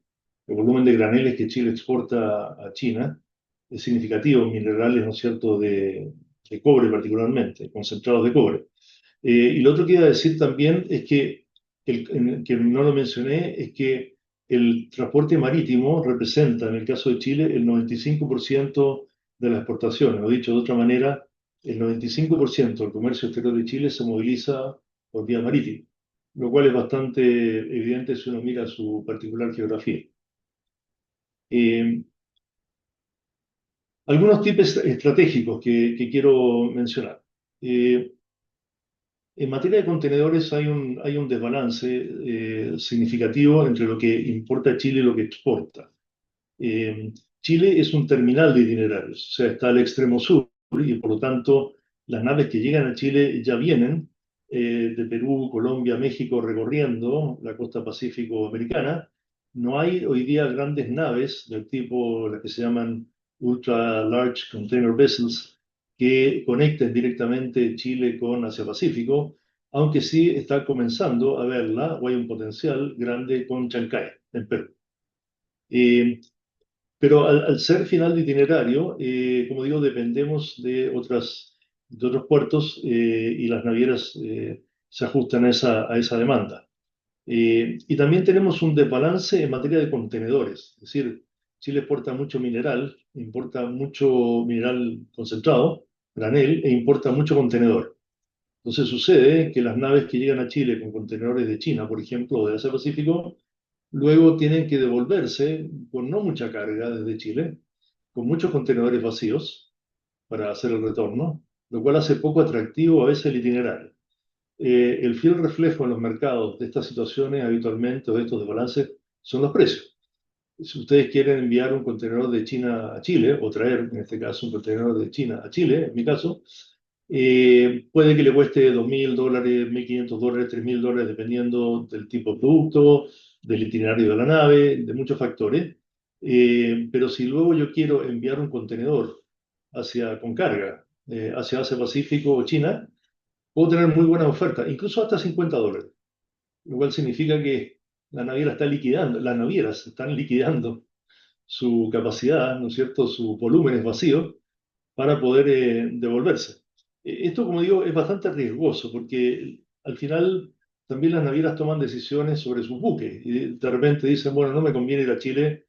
el volumen de graneles que Chile exporta a China es significativo, minerales, ¿no es cierto?, de cobre particularmente, concentrados de cobre. Y lo otro que iba a decir también es que no lo mencioné, es que el transporte marítimo representa, en el caso de Chile, el 95% de las exportaciones. O dicho de otra manera, el 95% del comercio exterior de Chile se moviliza por vía marítima, lo cual es bastante evidente si uno mira su particular geografía. Algunos tips estratégicos que quiero mencionar. En materia de contenedores hay un desbalance significativo entre lo que importa Chile y lo que exporta. Chile es un terminal de itinerarios, o sea, está al extremo sur y por lo tanto las naves que llegan a Chile ya vienen de Perú, Colombia, México recorriendo la costa pacífico americana. No hay hoy día grandes naves del tipo las que se llaman Ultra Large Container Vessels que conecten directamente Chile con Asia-Pacífico, aunque sí está comenzando a verla, o hay un potencial grande con Chancay, en Perú. Pero al ser final de itinerario, como digo, dependemos de otros puertos y las navieras se ajustan a esa demanda. Y también tenemos un desbalance en materia de contenedores. Es decir, Chile exporta mucho mineral, importa mucho mineral concentrado, granel, e importa mucho contenedor. Entonces sucede que las naves que llegan a Chile con contenedores de China, por ejemplo, o de Asia Pacífico, luego tienen que devolverse con no mucha carga desde Chile, con muchos contenedores vacíos para hacer el retorno, lo cual hace poco atractivo a veces el itinerario. El fiel reflejo en los mercados de estas situaciones habitualmente o de estos desbalances son los precios. Si ustedes quieren enviar un contenedor de China a Chile, o traer, en este caso, un contenedor de China a Chile, en mi caso, puede que le cueste $2.000, $1.500, $3.000, dependiendo del tipo de producto, del itinerario de la nave, de muchos factores. Pero si luego yo quiero enviar un contenedor con carga hacia Asia Pacífico o China, puedo tener muy buenas ofertas, incluso hasta $50, lo cual significa que la naviera está liquidando, las navieras están liquidando su capacidad, ¿no es cierto?, sus volúmenes vacíos para poder devolverse. Esto, como digo, es bastante riesgoso porque al final también las navieras toman decisiones sobre sus buques y de repente dicen, bueno, no me conviene ir a Chile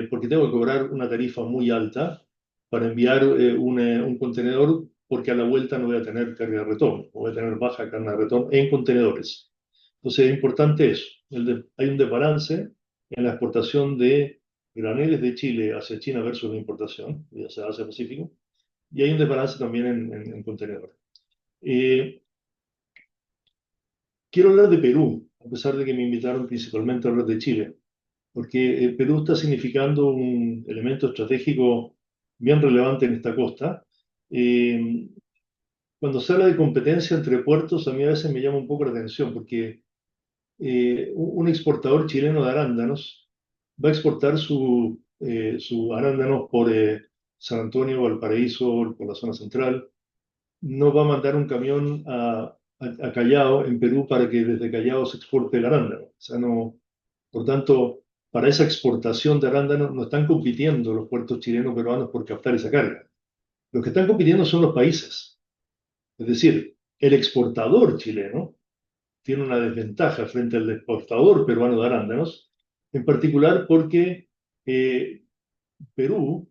porque tengo que cobrar una tarifa muy alta para enviar un contenedor porque a la vuelta no voy a tener carga de retorno, o voy a tener baja carga de retorno en contenedores. Entonces es importante eso. Hay un desbalance en la exportación de graneles de Chile hacia China versus la importación, hacia Asia Pacífico, y hay un desbalance también en contenedores. Quiero hablar de Perú, a pesar de que me invitaron principalmente a hablar de Chile, porque Perú está significando un elemento estratégico bien relevante en esta costa. Eh, Cuando se habla de competencia entre puertos, a mí a veces me llama un poco la atención, porque un exportador chileno de arándanos va a exportar su arándanos por San Antonio, Valparaíso, por la zona central. No va a mandar un camión a Callao, en Perú, para que desde Callao se exporte el arándano. O sea, no, por tanto, para esa exportación de arándanos no están compitiendo los puertos chilenos peruanos por captar esa carga. Los que están compitiendo son los países. Es decir, el exportador chileno tiene una desventaja frente al exportador peruano de arándanos, en particular porque Perú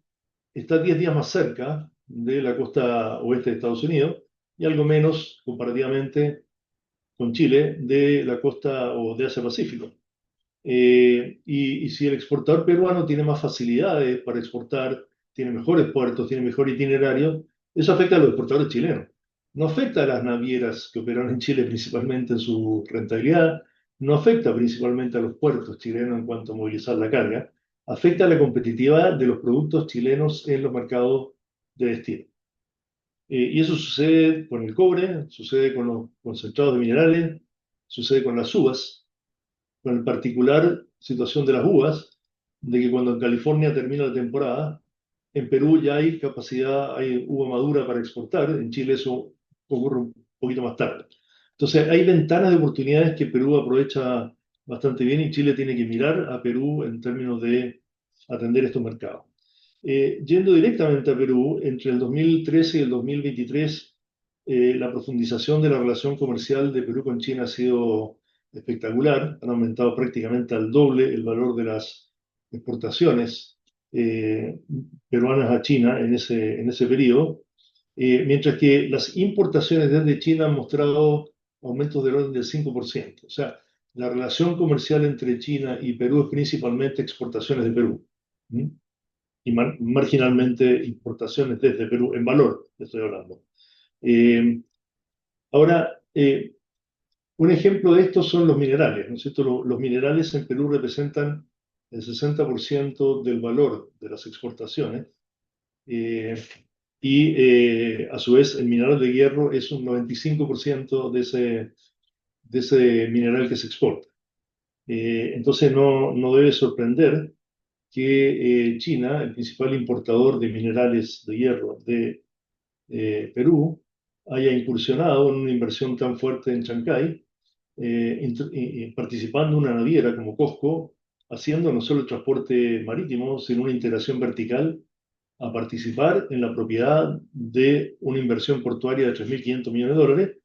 está 10 días más cerca de la costa oeste de Estados Unidos y algo menos comparativamente con Chile de la costa o de Asia Pacífico. Y si el exportador peruano tiene más facilidades para exportar, tiene mejores puertos, tiene mejor itinerario, eso afecta a los exportadores chilenos. No afecta a las navieras que operan en Chile principalmente en su rentabilidad, no afecta principalmente a los puertos chilenos en cuanto a movilizar la carga, afecta a la competitividad de los productos chilenos en los mercados de destino. Y eso sucede con el cobre, sucede con los concentrados de minerales, sucede con las uvas, con la particular situación de las uvas, de que cuando en California termina la temporada, en Perú ya hay capacidad, hay uva madura para exportar, en Chile eso ocurre un poquito más tarde. Entonces hay ventanas de oportunidades que Perú aprovecha bastante bien y Chile tiene que mirar a Perú en términos de atender estos mercados. Yendo directamente a Perú, entre el 2013 y el 2023, la profundización de la relación comercial de Perú con China ha sido espectacular. Han aumentado prácticamente al doble el valor de las exportaciones eh, peruanas a China en ese periodo, mientras que las importaciones desde China han mostrado aumentos del orden del 5%. O sea, la relación comercial entre China y Perú es principalmente exportaciones de Perú. ¿Mm? Y marginalmente importaciones desde Perú, en valor, estoy hablando. Eh, Ahora, un ejemplo de esto son los minerales, ¿no es cierto? Los minerales en Perú representan el 60% del valor de las exportaciones eh, y a su vez el mineral de hierro es un 95% de ese mineral que se exporta. Entonces no debe sorprender que China, el principal importador de minerales de hierro de Perú, haya incursionado en una inversión tan fuerte en Chancay, participando una naviera como Costco haciendo no solo el transporte marítimo, sino una integración vertical a participar en la propiedad de una inversión portuaria de 3.500 millones de dólares.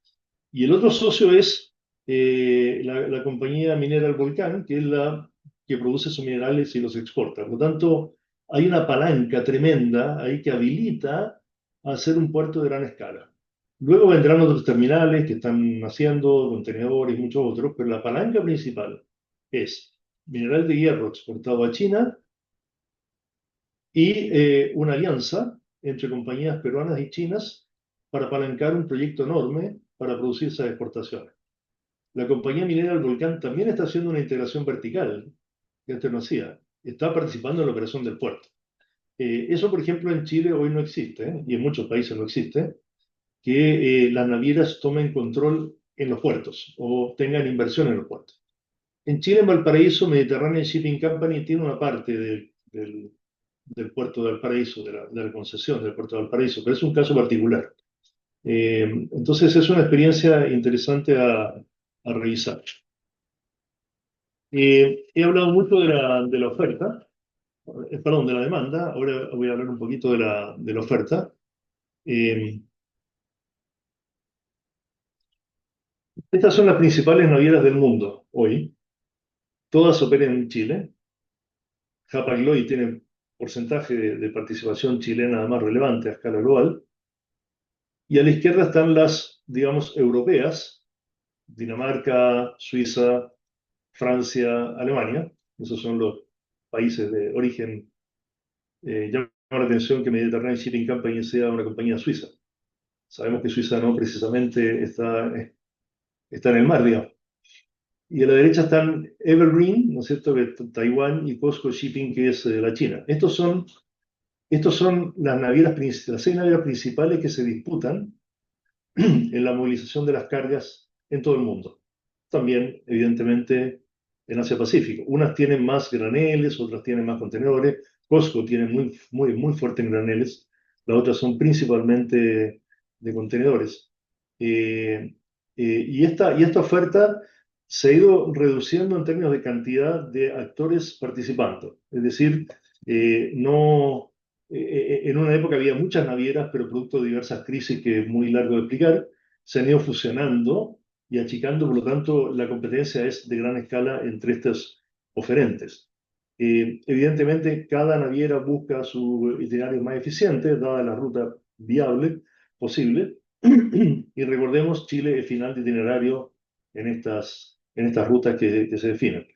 Y el otro socio es la compañía minera El Volcán, que es la que produce esos minerales y los exporta. Por lo tanto, hay una palanca tremenda ahí que habilita a hacer un puerto de gran escala. Luego vendrán otros terminales que están haciendo, contenedores y muchos otros, pero la palanca principal es mineral de hierro exportado a China y una alianza entre compañías peruanas y chinas para apalancar un proyecto enorme para producir esas exportaciones. La compañía minera El Volcán también está haciendo una integración vertical, que antes no hacía. Está participando en la operación del puerto. Eso, por ejemplo, en Chile hoy no existe, y en muchos países no existe, que las navieras tomen control en los puertos o tengan inversión en los puertos. En Chile, en Valparaíso, Mediterranean Shipping Company tiene una parte del puerto de Valparaíso, de la concesión del puerto de Valparaíso, pero es un caso particular. Entonces es una experiencia interesante a revisar. He hablado mucho de la oferta, perdón, de la demanda, ahora voy a hablar un poquito de la oferta. Estas son las principales navieras del mundo hoy, todas operan en Chile. Hapag-Lloyd tiene porcentaje de participación chilena más relevante a escala global. Y a la izquierda están las, digamos, europeas, Dinamarca, Suiza, Francia, Alemania. Esos son los países de origen. Llama la atención que Mediterranean Shipping Company sea una compañía suiza. Sabemos que Suiza no precisamente está en el mar, digamos. Y a la derecha están Evergreen, ¿no es cierto?, que es Taiwán, y COSCO Shipping, que es la China. Estos son las 6 navieras principales que se disputan en la movilización de las cargas en todo el mundo. También, evidentemente, en Asia Pacífico. Unas tienen más graneles, otras tienen más contenedores. COSCO tiene muy fuerte en graneles. Las otras son principalmente de contenedores. Y esta oferta se ha ido reduciendo en términos de cantidad de actores participando. Es decir, en una época había muchas navieras, pero producto de diversas crisis que es muy largo de explicar, se han ido fusionando y achicando, por lo tanto, la competencia es de gran escala entre estos oferentes. Evidentemente, cada naviera busca su itinerario más eficiente, dada la ruta viable posible. Y recordemos, Chile es final de itinerario en estas rutas que se definen.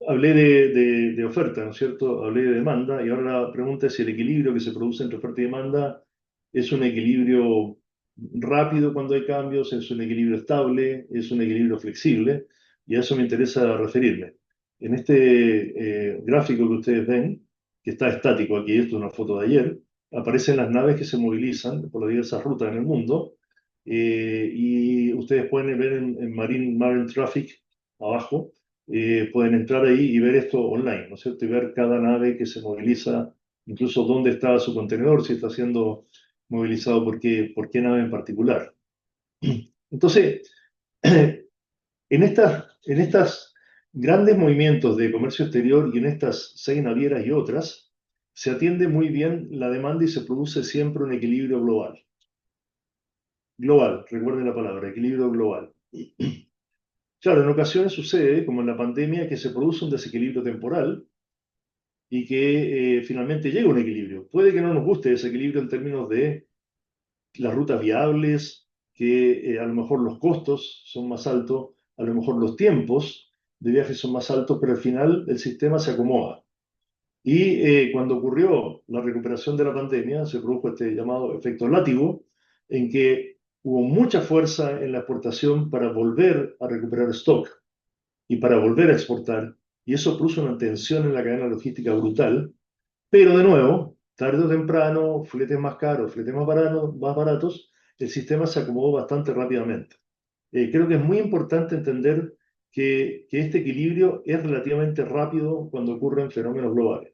Hablé de oferta, ¿no es cierto? Hablé de demanda y ahora la pregunta es si el equilibrio que se produce entre oferta y demanda es un equilibrio rápido cuando hay cambios, es un equilibrio estable, es un equilibrio flexible, y a eso me interesa referirme. En este gráfico que ustedes ven, que está estático aquí, esto es una foto de ayer, aparecen las naves que se movilizan por las diversas rutas en el mundo, y ustedes pueden ver en Marine Traffic abajo, pueden entrar ahí y ver esto online, ¿no es cierto? Y ver cada nave que se moviliza, incluso dónde está su contenedor, si está siendo movilizado por qué nave en particular. Entonces, en estas grandes movimientos de comercio exterior y en estas 6 navieras y otras, se atiende muy bien la demanda y se produce siempre un equilibrio global. Global, recuerden la palabra, equilibrio global. Claro, en ocasiones sucede, como en la pandemia, que se produce un desequilibrio temporal y que finalmente llega un equilibrio. Puede que no nos guste ese equilibrio en términos de las rutas viables, que a lo mejor los costos son más altos, a lo mejor los tiempos de viaje son más altos, pero al final el sistema se acomoda. Y cuando ocurrió la recuperación de la pandemia, se produjo este llamado efecto látigo, en que hubo mucha fuerza en la exportación para volver a recuperar stock y para volver a exportar, y eso produjo una tensión en la cadena logística brutal, pero de nuevo, tarde o temprano, fletes más caros, fletes más baratos, el sistema se acomodó bastante rápidamente. Creo que es muy importante entender que este equilibrio es relativamente rápido cuando ocurren fenómenos globales.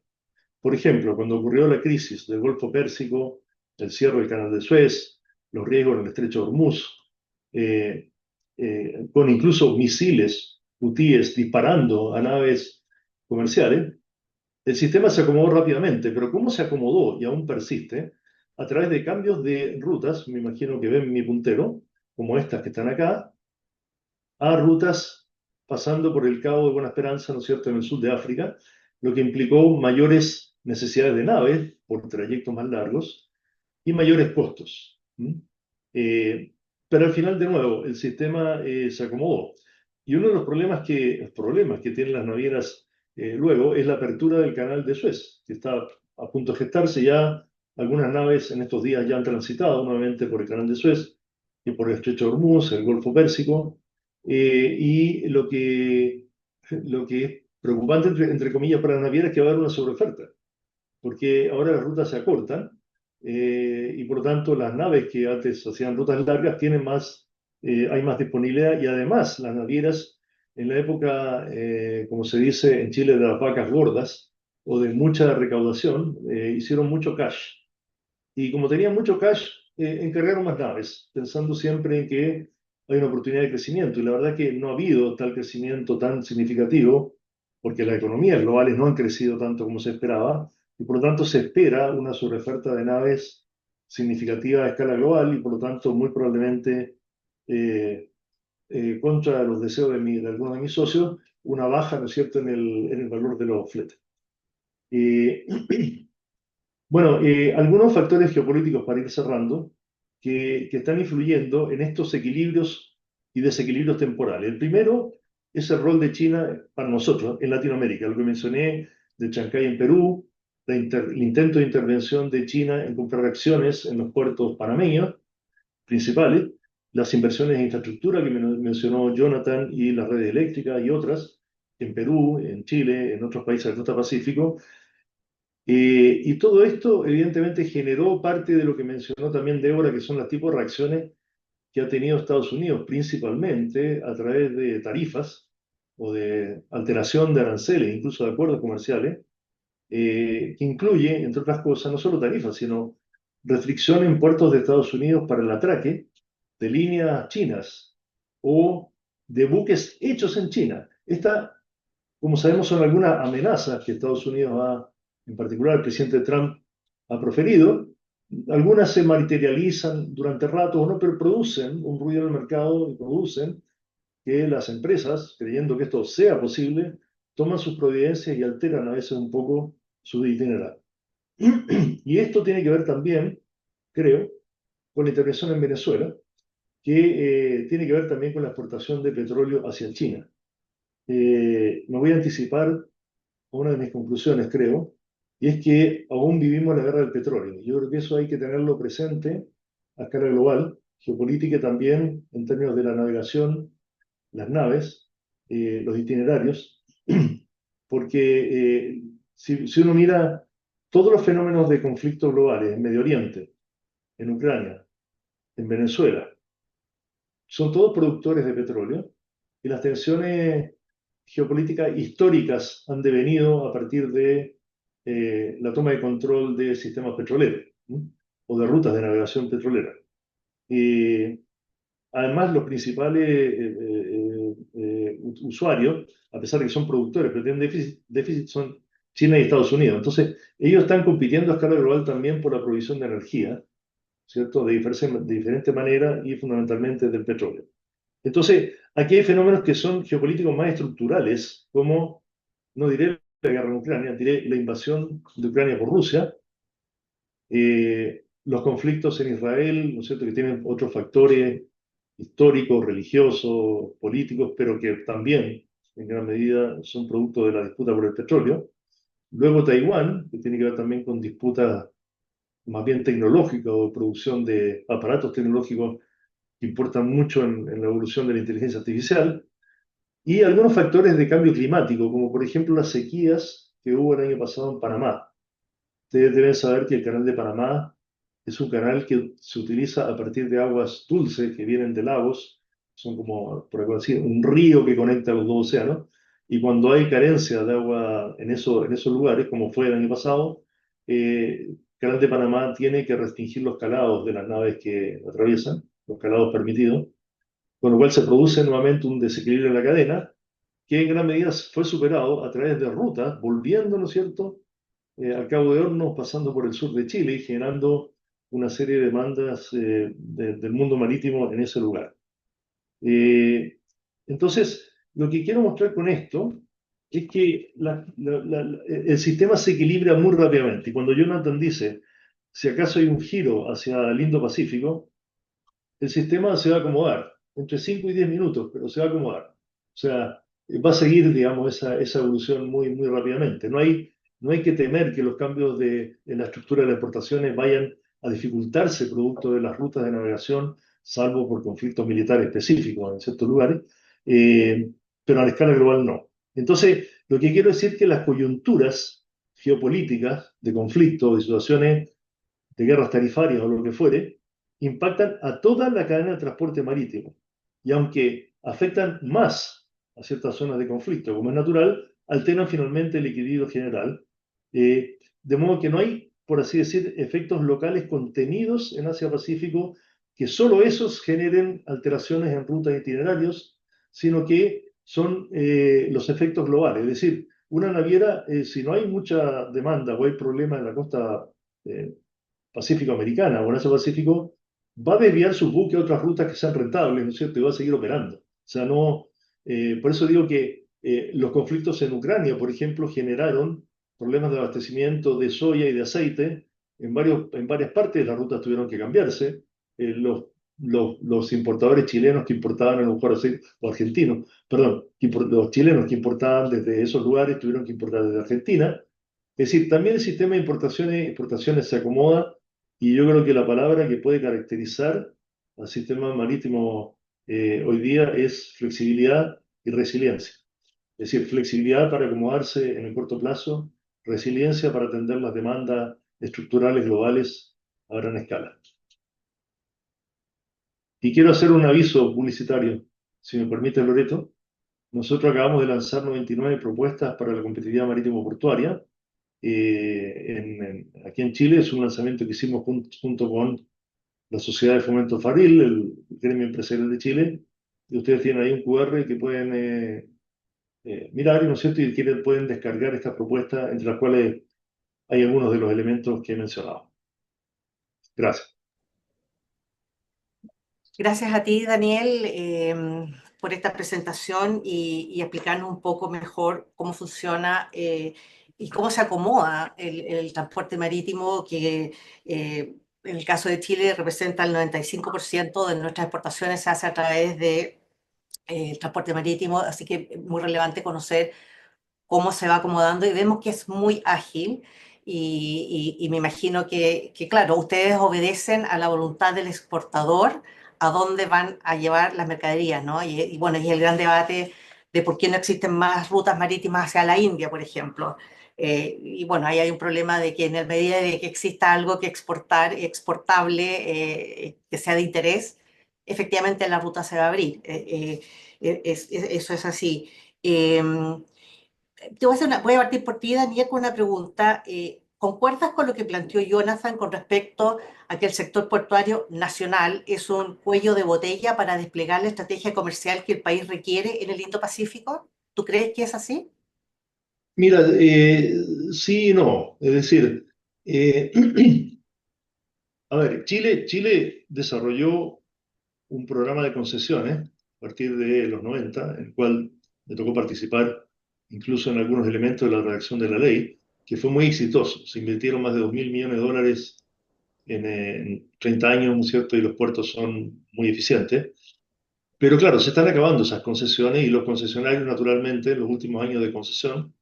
Por ejemplo, cuando ocurrió la crisis del Golfo Pérsico, el cierre del Canal de Suez, los riesgos en el Estrecho de Hormuz, con incluso misiles hutíes disparando a naves comerciales, el sistema se acomodó rápidamente, pero ¿cómo se acomodó y aún persiste? A través de cambios de rutas, me imagino que ven mi puntero, como estas que están acá, a rutas pasando por el Cabo de Buena Esperanza, ¿no es cierto?, en el sur de África, lo que implicó mayores necesidades de naves por trayectos más largos y mayores costos. Pero al final, de nuevo, el sistema se acomodó. Y uno de los problemas que tienen las navieras luego es la apertura del canal de Suez, que está a punto de gestarse ya. Algunas naves en estos días ya han transitado nuevamente por el canal de Suez y por el estrecho de Hormuz, el Golfo Pérsico. Y lo que es preocupante, entre comillas, para las navieras es que va a haber una sobreoferta, porque ahora las rutas se acortan y por lo tanto las naves que antes hacían rutas largas hay más disponibilidad, y además las navieras en la época, como se dice en Chile, de las vacas gordas o de mucha recaudación, hicieron mucho cash. Y como tenían mucho cash, encargaron más naves, pensando siempre en que hay una oportunidad de crecimiento. Y la verdad es que no ha habido tal crecimiento tan significativo, porque las economías globales no han crecido tanto como se esperaba, y por lo tanto se espera una sobreoferta de naves significativa a escala global, y por lo tanto muy probablemente, eh, contra los deseos de algunos de mis socios, una baja, ¿no es cierto?, en el valor de los fletes. Eh, Bueno, algunos factores geopolíticos para ir cerrando que están influyendo en estos equilibrios y desequilibrios temporales. El primero es el rol de China para nosotros en Latinoamérica, lo que mencioné de Chancay en Perú, el intento de intervención de China en comprar acciones en los puertos panameños principales, las inversiones en infraestructura que mencionó Jonathan, y las redes eléctricas y otras en Perú, en Chile, en otros países del Costa Pacífico. Y todo esto, evidentemente, generó parte de lo que mencionó también Débora, que son los tipos de reacciones que ha tenido Estados Unidos, principalmente a través de tarifas o de alteración de aranceles, incluso de acuerdos comerciales, que incluye, entre otras cosas, no solo tarifas, sino restricción en puertos de Estados Unidos para el atraque de líneas chinas o de buques hechos en China. Esta, como sabemos, son algunas amenazas que Estados Unidos en particular el presidente Trump, ha proferido. Algunas se materializan durante rato o no, pero producen un ruido en el mercado y producen que las empresas, creyendo que esto sea posible, toman sus providencias y alteran a veces un poco su itinerario. Y esto tiene que ver también, creo, con la intervención en Venezuela, que tiene que ver también con la exportación de petróleo hacia China. Me voy a anticipar a una de mis conclusiones, creo, y es que aún vivimos la guerra del petróleo. Yo creo que eso hay que tenerlo presente a escala global, geopolítica también, en términos de la navegación, las naves, los itinerarios, porque si uno mira todos los fenómenos de conflictos globales en Medio Oriente, en Ucrania, en Venezuela, son todos productores de petróleo, y las tensiones geopolíticas históricas han devenido a partir de la toma de control de sistemas petroleros, ¿no?, o de rutas de navegación petrolera. Además, los principales usuarios, a pesar de que son productores, pero tienen déficit, son China y Estados Unidos. Entonces, ellos están compitiendo a escala global también por la provisión de energía, ¿cierto?, de diferente manera, y fundamentalmente del petróleo. Entonces, aquí hay fenómenos que son geopolíticos más estructurales, como, no diré la guerra en Ucrania, diré la invasión de Ucrania por Rusia, los conflictos en Israel, ¿no es cierto?, que tienen otros factores históricos, religiosos, políticos, pero que también, en gran medida, son producto de la disputa por el petróleo. Luego Taiwán, que tiene que ver también con disputas más bien tecnológicas o producción de aparatos tecnológicos que importan mucho en la evolución de la inteligencia artificial, y algunos factores de cambio climático, como por ejemplo las sequías que hubo el año pasado en Panamá. Ustedes deben saber que el canal de Panamá es un canal que se utiliza a partir de aguas dulces que vienen de lagos, son como, por así decir, un río que conecta los dos océanos, y cuando hay carencia de agua en esos lugares, como fue el año pasado, el canal de Panamá tiene que restringir los calados de las naves que atraviesan, los calados permitidos, con lo cual se produce nuevamente un desequilibrio en la cadena, que en gran medida fue superado a través de rutas, volviendo, ¿no es cierto?, al Cabo de Hornos, pasando por el sur de Chile y generando una serie de demandas del mundo marítimo en ese lugar. Entonces, lo que quiero mostrar con esto es que el sistema se equilibra muy rápidamente. Y cuando Jonathan dice, si acaso hay un giro hacia el Indo-Pacífico, el sistema se va a acomodar entre 5 y 10 minutos, pero se va a acomodar. O sea, va a seguir, digamos, esa evolución muy, muy rápidamente. No hay que temer que los cambios en la estructura de las exportaciones vayan a dificultarse producto de las rutas de navegación, salvo por conflictos militares específicos en ciertos lugares, eh, pero a la escala global no. Entonces, lo que quiero decir es que las coyunturas geopolíticas de conflicto, de situaciones de guerras tarifarias o lo que fuere, impactan a toda la cadena de transporte marítimo. Y aunque afectan más a ciertas zonas de conflicto, como es natural, alteran finalmente el equilibrio general. De modo que no hay, por así decir, efectos locales contenidos en Asia-Pacífico que solo esos generen alteraciones en rutas e itinerarios, sino que son los efectos globales. Es decir, una naviera, si no hay mucha demanda o hay problemas en la costa Pacífico Americana o en Asia-Pacífico, va a desviar su buque a otras rutas que sean rentables, ¿no es cierto? Y va a seguir operando. O sea, no, por eso digo que los conflictos en Ucrania, por ejemplo, generaron problemas de abastecimiento de soya y de aceite. En varias partes de las rutas tuvieron que cambiarse. Los importadores chilenos que importaban a lo mejor aceite, o argentinos, perdón, los chilenos que importaban desde esos lugares tuvieron que importar desde Argentina. Es decir, también el sistema de importaciones y exportaciones se acomoda y yo creo que la palabra que puede caracterizar al sistema marítimo hoy día es flexibilidad y resiliencia. Es decir, flexibilidad para acomodarse en el corto plazo, resiliencia para atender las demandas estructurales globales a gran escala. Y quiero hacer un aviso publicitario, si me permite, Loreto. Nosotros acabamos de lanzar 99 propuestas para la competitividad marítimo-portuaria. Aquí en Chile es un lanzamiento que hicimos junto con la Sociedad de Fomento Faril, el gremio empresarial de Chile, y ustedes tienen ahí un QR que pueden mirar, ¿no es cierto? Y pueden descargar estas propuestas, entre las cuales hay algunos de los elementos que he mencionado. Gracias. Gracias a ti, Daniel, por esta presentación y explicarnos un poco mejor cómo funciona y cómo se acomoda el transporte marítimo, que en el caso de Chile representa el 95% de nuestras exportaciones se hace a través de transporte marítimo, así que es muy relevante conocer cómo se va acomodando y vemos que es muy ágil y me imagino claro, ustedes obedecen a la voluntad del exportador a dónde van a llevar las mercaderías, ¿no? Y bueno, y el gran debate de por qué no existen más rutas marítimas hacia la India, por ejemplo. Y bueno, ahí hay un problema de que en la medida de que exista algo que exportar, exportable, que sea de interés, efectivamente la ruta se va a abrir. Eso es así. Eh, voy a partir por ti, Daniel, con una pregunta. ¿Concuerdas con lo que planteó Jonathan con respecto a que el sector portuario nacional es un cuello de botella para desplegar la estrategia comercial que el país requiere en el Indo-Pacífico? ¿Tú crees que es así? Mira, sí y no. Es decir, eh, a ver, Chile desarrolló un programa de concesiones a partir de los 90, en el cual me tocó participar incluso en algunos elementos de la redacción de la ley, que fue muy exitoso. Se invirtieron más de 2.000 millones de dólares en 30 años, ¿no es cierto? Y los puertos son muy eficientes. Pero claro, se están acabando esas concesiones y los concesionarios, naturalmente, en los últimos años de concesión,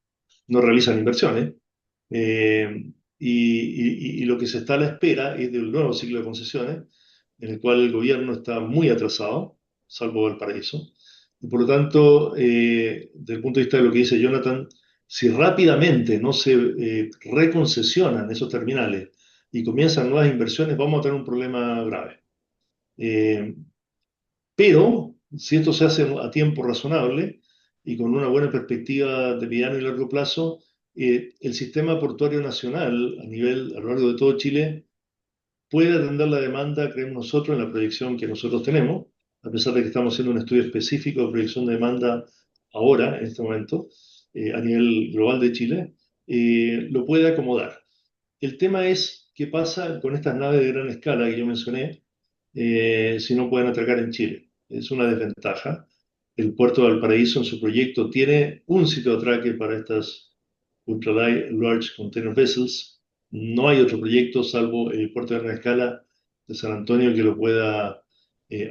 no realizan inversiones. Y lo que se está a la espera es del nuevo ciclo de concesiones, en el cual el gobierno está muy atrasado, salvo Valparaíso. Y por lo tanto, desde el punto de vista de lo que dice Jonathan, si rápidamente no se reconcesionan esos terminales y comienzan nuevas inversiones, vamos a tener un problema grave. Eh, pero si esto se hace a tiempo razonable y con una buena perspectiva de mediano y largo plazo, el sistema portuario nacional a lo largo de todo Chile puede atender la demanda, creemos nosotros, en la proyección que nosotros tenemos, a pesar de que estamos haciendo un estudio específico de proyección de demanda ahora, en este momento, a nivel global de Chile, lo puede acomodar. El tema es qué pasa con estas naves de gran escala que yo mencioné, si no pueden atracar en Chile. Es una desventaja. El puerto de Valparaíso en su proyecto tiene un sitio de atraque para estas ultra large container vessels. No hay otro proyecto salvo el puerto de gran escala de San Antonio que lo pueda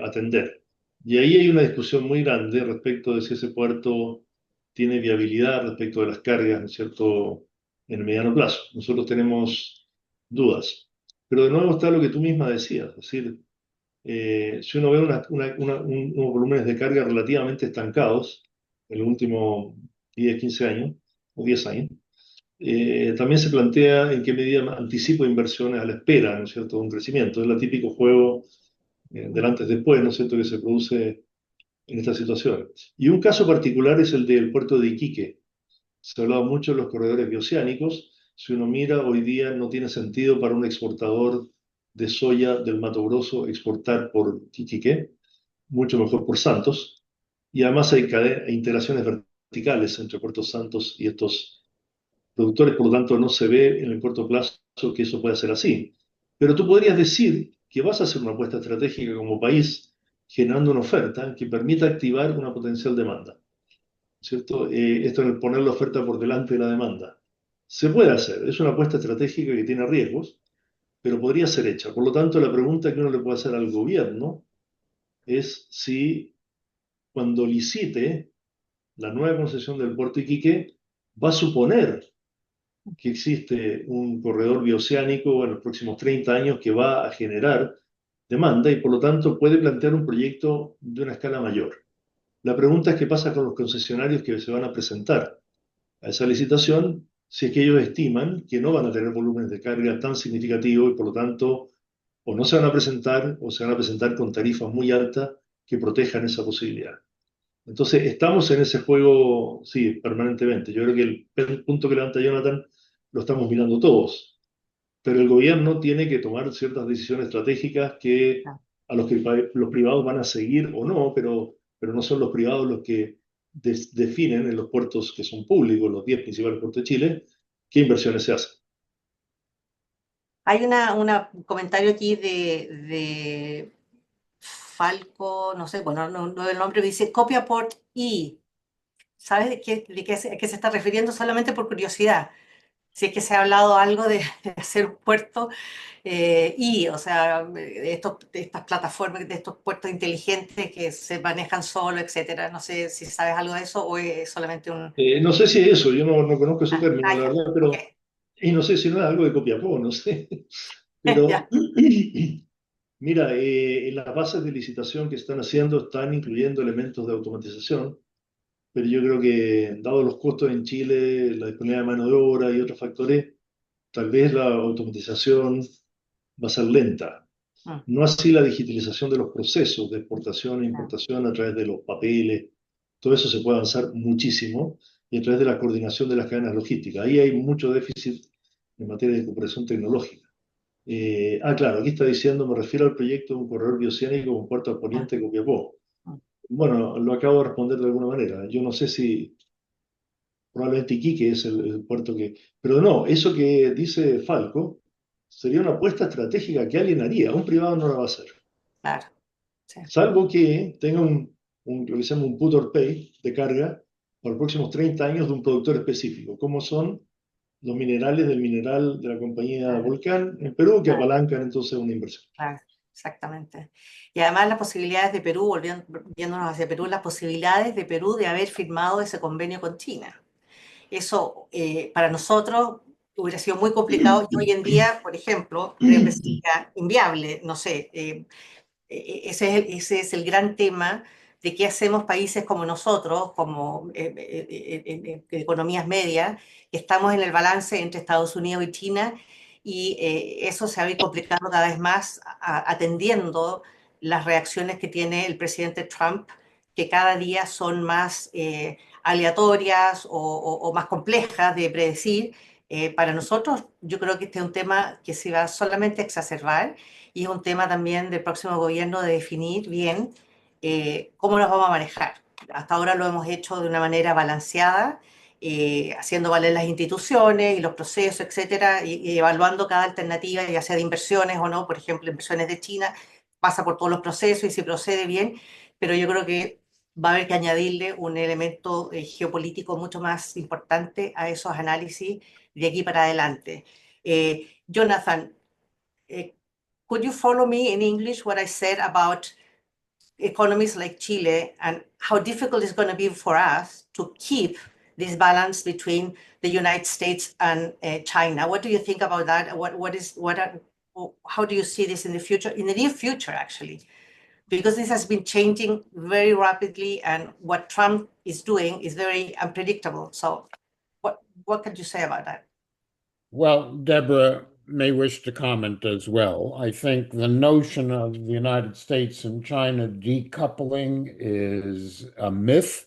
atender. Y ahí hay una discusión muy grande respecto de si ese puerto tiene viabilidad respecto de las cargas, ¿no es cierto?, en el mediano plazo. Nosotros tenemos dudas. Pero de nuevo está lo que tú misma decías, es decir, si uno ve unos volúmenes de carga relativamente estancados en los últimos 10, 15 años o 10 años, también se plantea en qué medida anticipo inversiones a la espera, ¿no es cierto?, de un crecimiento. Es el típico juego del antes-después, ¿no es cierto?, que se produce en estas situaciones. Y un caso particular es el del puerto de Iquique. Se ha hablado mucho de los corredores bioceánicos. Si uno mira, hoy día no tiene sentido para un exportador de soya del Mato Grosso exportar por Iquique, mucho mejor por Santos. Y además hay integraciones verticales entre Puerto Santos y estos productores, por lo tanto no se ve en el corto plazo que eso pueda ser así. Pero tú podrías decir que vas a hacer una apuesta estratégica como país generando una oferta que permita activar una potencial demanda, ¿cierto? Esto es poner la oferta por delante de la demanda. Se puede hacer, es una apuesta estratégica que tiene riesgos, pero podría ser hecha. Por lo tanto, la pregunta que uno le puede hacer al gobierno es si cuando licite la nueva concesión del puerto Iquique va a suponer que existe un corredor bioceánico en los próximos 30 años que va a generar demanda y por lo tanto puede plantear un proyecto de una escala mayor. La pregunta es qué pasa con los concesionarios que se van a presentar a esa licitación si es que ellos estiman que no van a tener volúmenes de carga tan significativos y por lo tanto o no se van a presentar o se van a presentar con tarifas muy altas que protejan esa posibilidad. Entonces, estamos en ese juego, sí, permanentemente. Yo creo que el punto que levanta Jonathan lo estamos mirando todos, pero el gobierno tiene que tomar ciertas decisiones estratégicas que a los que los privados van a seguir o no, pero no son los privados los que definen en los puertos que son públicos, los 10 principales puertos de Chile, qué inversiones se hacen. Hay un comentario aquí de Falco, no sé, bueno, no el nombre, dice copia port I. ¿Sabes a qué se está refiriendo? Solamente por curiosidad. Si es que se ha hablado algo de hacer un puerto o sea, de estas plataformas, de estos puertos inteligentes que se manejan solo, etcétera. No sé si sabes algo de eso o es solamente un... No sé si es eso, yo no conozco ese término, la Ya, verdad, ok, y no sé si no es algo de Copiapó, no sé. Pero ya, mira, en las bases de licitación que están haciendo están incluyendo elementos de automatización, pero yo creo que, dado los costos en Chile, la disponibilidad de mano de obra y otros factores, tal vez la automatización va a ser lenta. mm, No así la digitalización de los procesos de exportación e ya. importación a través de los papeles. Todo eso se puede avanzar muchísimo y a través de la coordinación de las cadenas logísticas. Ahí hay mucho déficit en materia de cooperación tecnológica. Claro, aquí está diciendo, me refiero al proyecto de un corredor bioceánico con puerto al Mm, poniente de Copiapó. mm. Bueno, lo acabo de responder de alguna manera. Yo no sé si probablemente Iquique es el puerto que... Pero no, eso que dice Falco sería una apuesta estratégica que alguien haría. Un privado no la va a hacer. Claro, sí, Salvo que tenga lo que se llama un put or pay de carga por los próximos 30 años de un productor específico, como son los minerales del mineral de la compañía claro, Volcán en Perú, que claro, apalancan entonces una inversión. claro, exactamente. Y además las posibilidades de Perú, volviéndonos hacia Perú, las posibilidades de Perú de haber firmado ese convenio con China. Eso para nosotros hubiera sido muy complicado y hoy en día, por ejemplo, creo que sería inviable, no sé, ese es el gran tema de qué hacemos países como nosotros, como economías medias, que estamos en el balance entre Estados Unidos y China, y eso se va a ir complicando cada vez más atendiendo las reacciones que tiene el presidente Trump, que cada día son más aleatorias o más complejas de predecir. Para nosotros, yo creo que este es un tema que se va solamente a exacerbar y es un tema también del próximo gobierno de definir bien cómo nos vamos a manejar. hasta ahora lo hemos hecho de una manera balanceada, haciendo valer las instituciones y los procesos, etcétera, y evaluando cada alternativa, ya sea de inversiones o no. Por ejemplo, inversiones de China, pasa por todos los procesos y si procede bien, pero yo creo que va a haber que añadirle un elemento geopolítico mucho más importante a esos análisis de aquí para adelante. Jonathan, eh, could you follow me in English what I said about economies like Chile and how difficult it's going to be for us to keep this balance between the United States and China? What do you think about that? How do you see this in the future, in the near future, actually? Because this has been changing very rapidly, and what Trump is doing is very unpredictable. So, what could you say about that? Well, Deborah may wish to comment as well. I think the notion of the United States and China decoupling is a myth.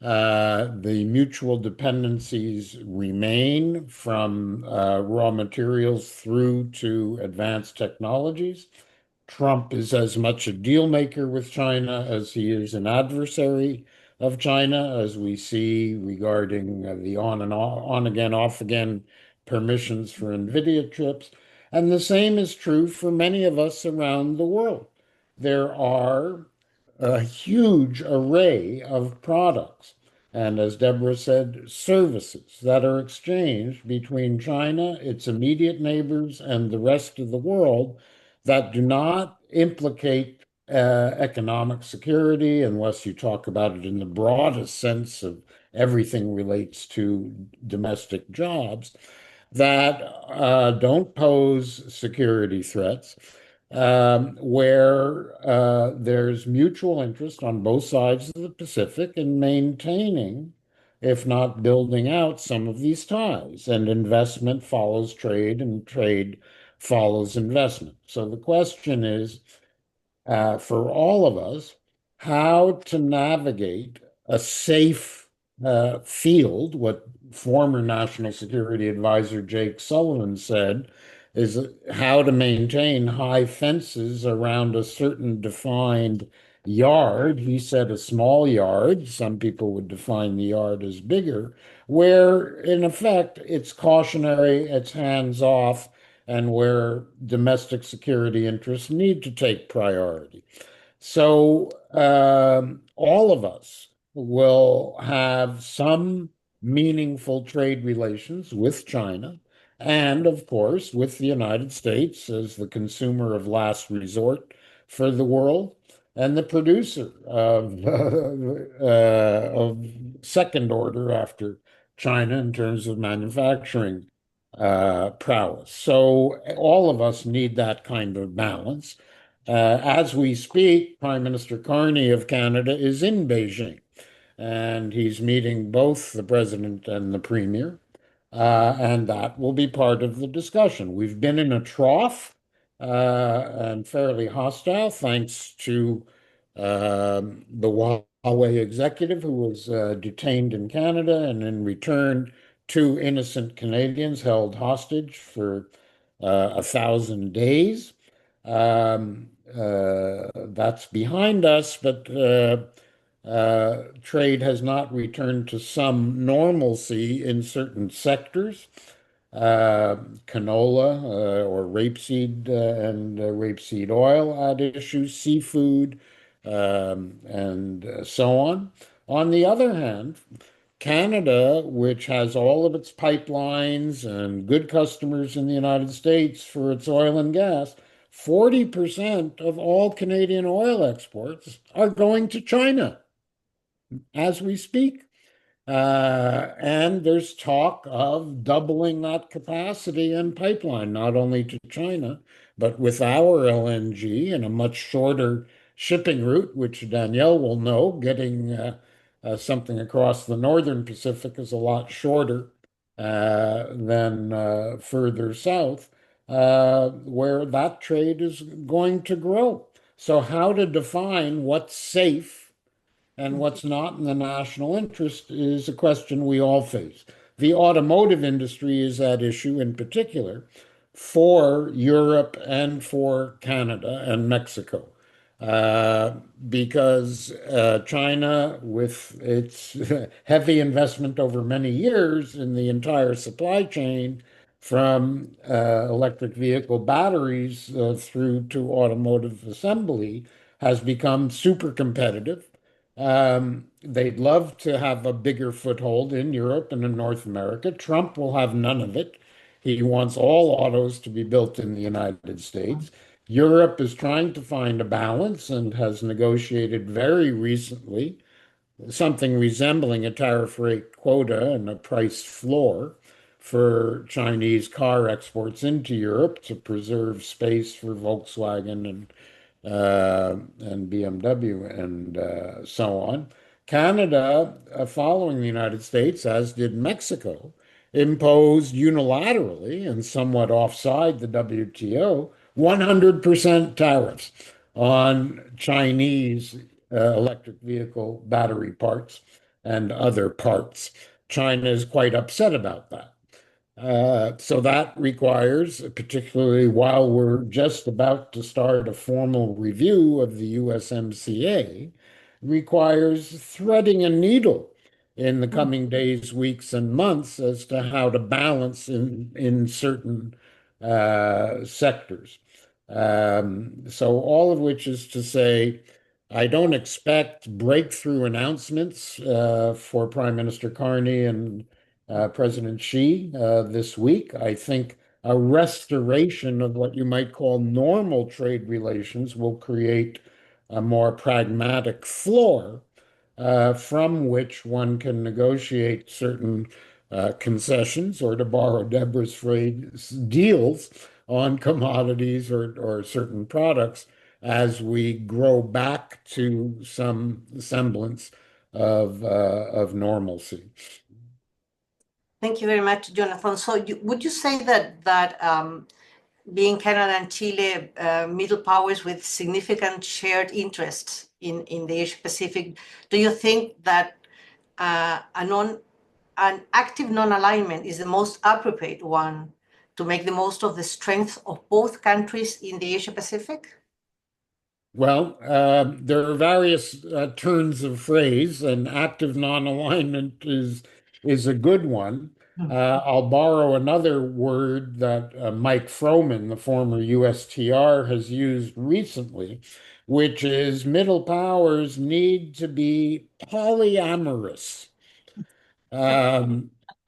The mutual dependencies remain from raw materials through to advanced technologies. Trump is as much a deal maker with China as he is an adversary of China, as we see regarding the on and on again, off again permissions for NVIDIA chips. And the same is true for many of us around the world. There are a huge array of products, and as Deborah said, services that are exchanged between China, its immediate neighbors, and the rest of the world that do not implicate economic security, unless you talk about it in the broadest sense of everything relates to domestic jobs, that don't pose security threats, where there's mutual interest on both sides of the Pacific in maintaining, if not building out, some of these ties. And investment follows trade, and trade follows investment. So the question is, for all of us, how to navigate a safe field. What former National Security Advisor Jake Sullivan said is how to maintain high fences around a certain defined yard. He said a small yard. Some people would define the yard as bigger, where in effect it's cautionary, it's hands off, and where domestic security interests need to take priority. So all of us will have some meaningful trade relations with China and, of course, with the United States as the consumer of last resort for the world and the producer of second order after China in terms of manufacturing prowess. So all of us need that kind of balance. As we speak, Prime Minister Carney of Canada is in Beijing, and he's meeting both the president and the premier, and that will be part of the discussion. We've been in a trough and fairly hostile, thanks to the Huawei executive who was detained in Canada, and in return, two innocent Canadians held hostage for 1,000 days. That's behind us, but trade has not returned to some normalcy in certain sectors. Canola or rapeseed and rapeseed oil at issue, seafood, and so on. On the other hand, Canada, which has all of its pipelines and good customers in the United States for its oil and gas, 40% of all Canadian oil exports are going to China as we speak. And there's talk of doubling that capacity and pipeline, not only to China, but with our LNG and a much shorter shipping route, which Danielle will know, getting something across the northern Pacific is a lot shorter than further south, where that trade is going to grow. So how to define what's safe and what's not in the national interest is a question we all face. The automotive industry is at issue in particular for Europe and for Canada and Mexico. uh, because China, with its heavy investment over many years in the entire supply chain, from electric vehicle batteries through to automotive assembly, has become super competitive. They'd love to have a bigger foothold in Europe and in North America. Trump will have none of it. He wants all autos to be built in the United States. Europe is trying to find a balance and has negotiated very recently something resembling a tariff rate quota and a price floor for Chinese car exports into Europe to preserve space for Volkswagen and BMW and so on. Canada, following the United States, as did Mexico, imposed unilaterally and somewhat offside the WTO 100% tariffs on Chinese electric vehicle battery parts and other parts. China is quite upset about that. So that requires, particularly while we're just about to start a formal review of the USMCA, requires threading a needle in the coming days, weeks, and months as to how to balance in certain sectors. So all of which is to say, I don't expect breakthrough announcements for Prime Minister Carney and President Xi this week. I think a restoration of what you might call normal trade relations will create a more pragmatic floor from which one can negotiate certain concessions, or to borrow Deborah's phrase, deals on commodities or certain products as we grow back to some semblance of normalcy. Thank you very much, Jonathan. So would you say that being Canada and Chile middle powers with significant shared interests in the Asia Pacific, do you think that an active non-alignment is the most appropriate one to make the most of the strengths of both countries in the Asia Pacific? Well, there are various turns of phrase, and active non-alignment is a good one. I'll borrow another word that Mike Froman, the former USTR, has used recently, which is middle powers need to be polyamorous.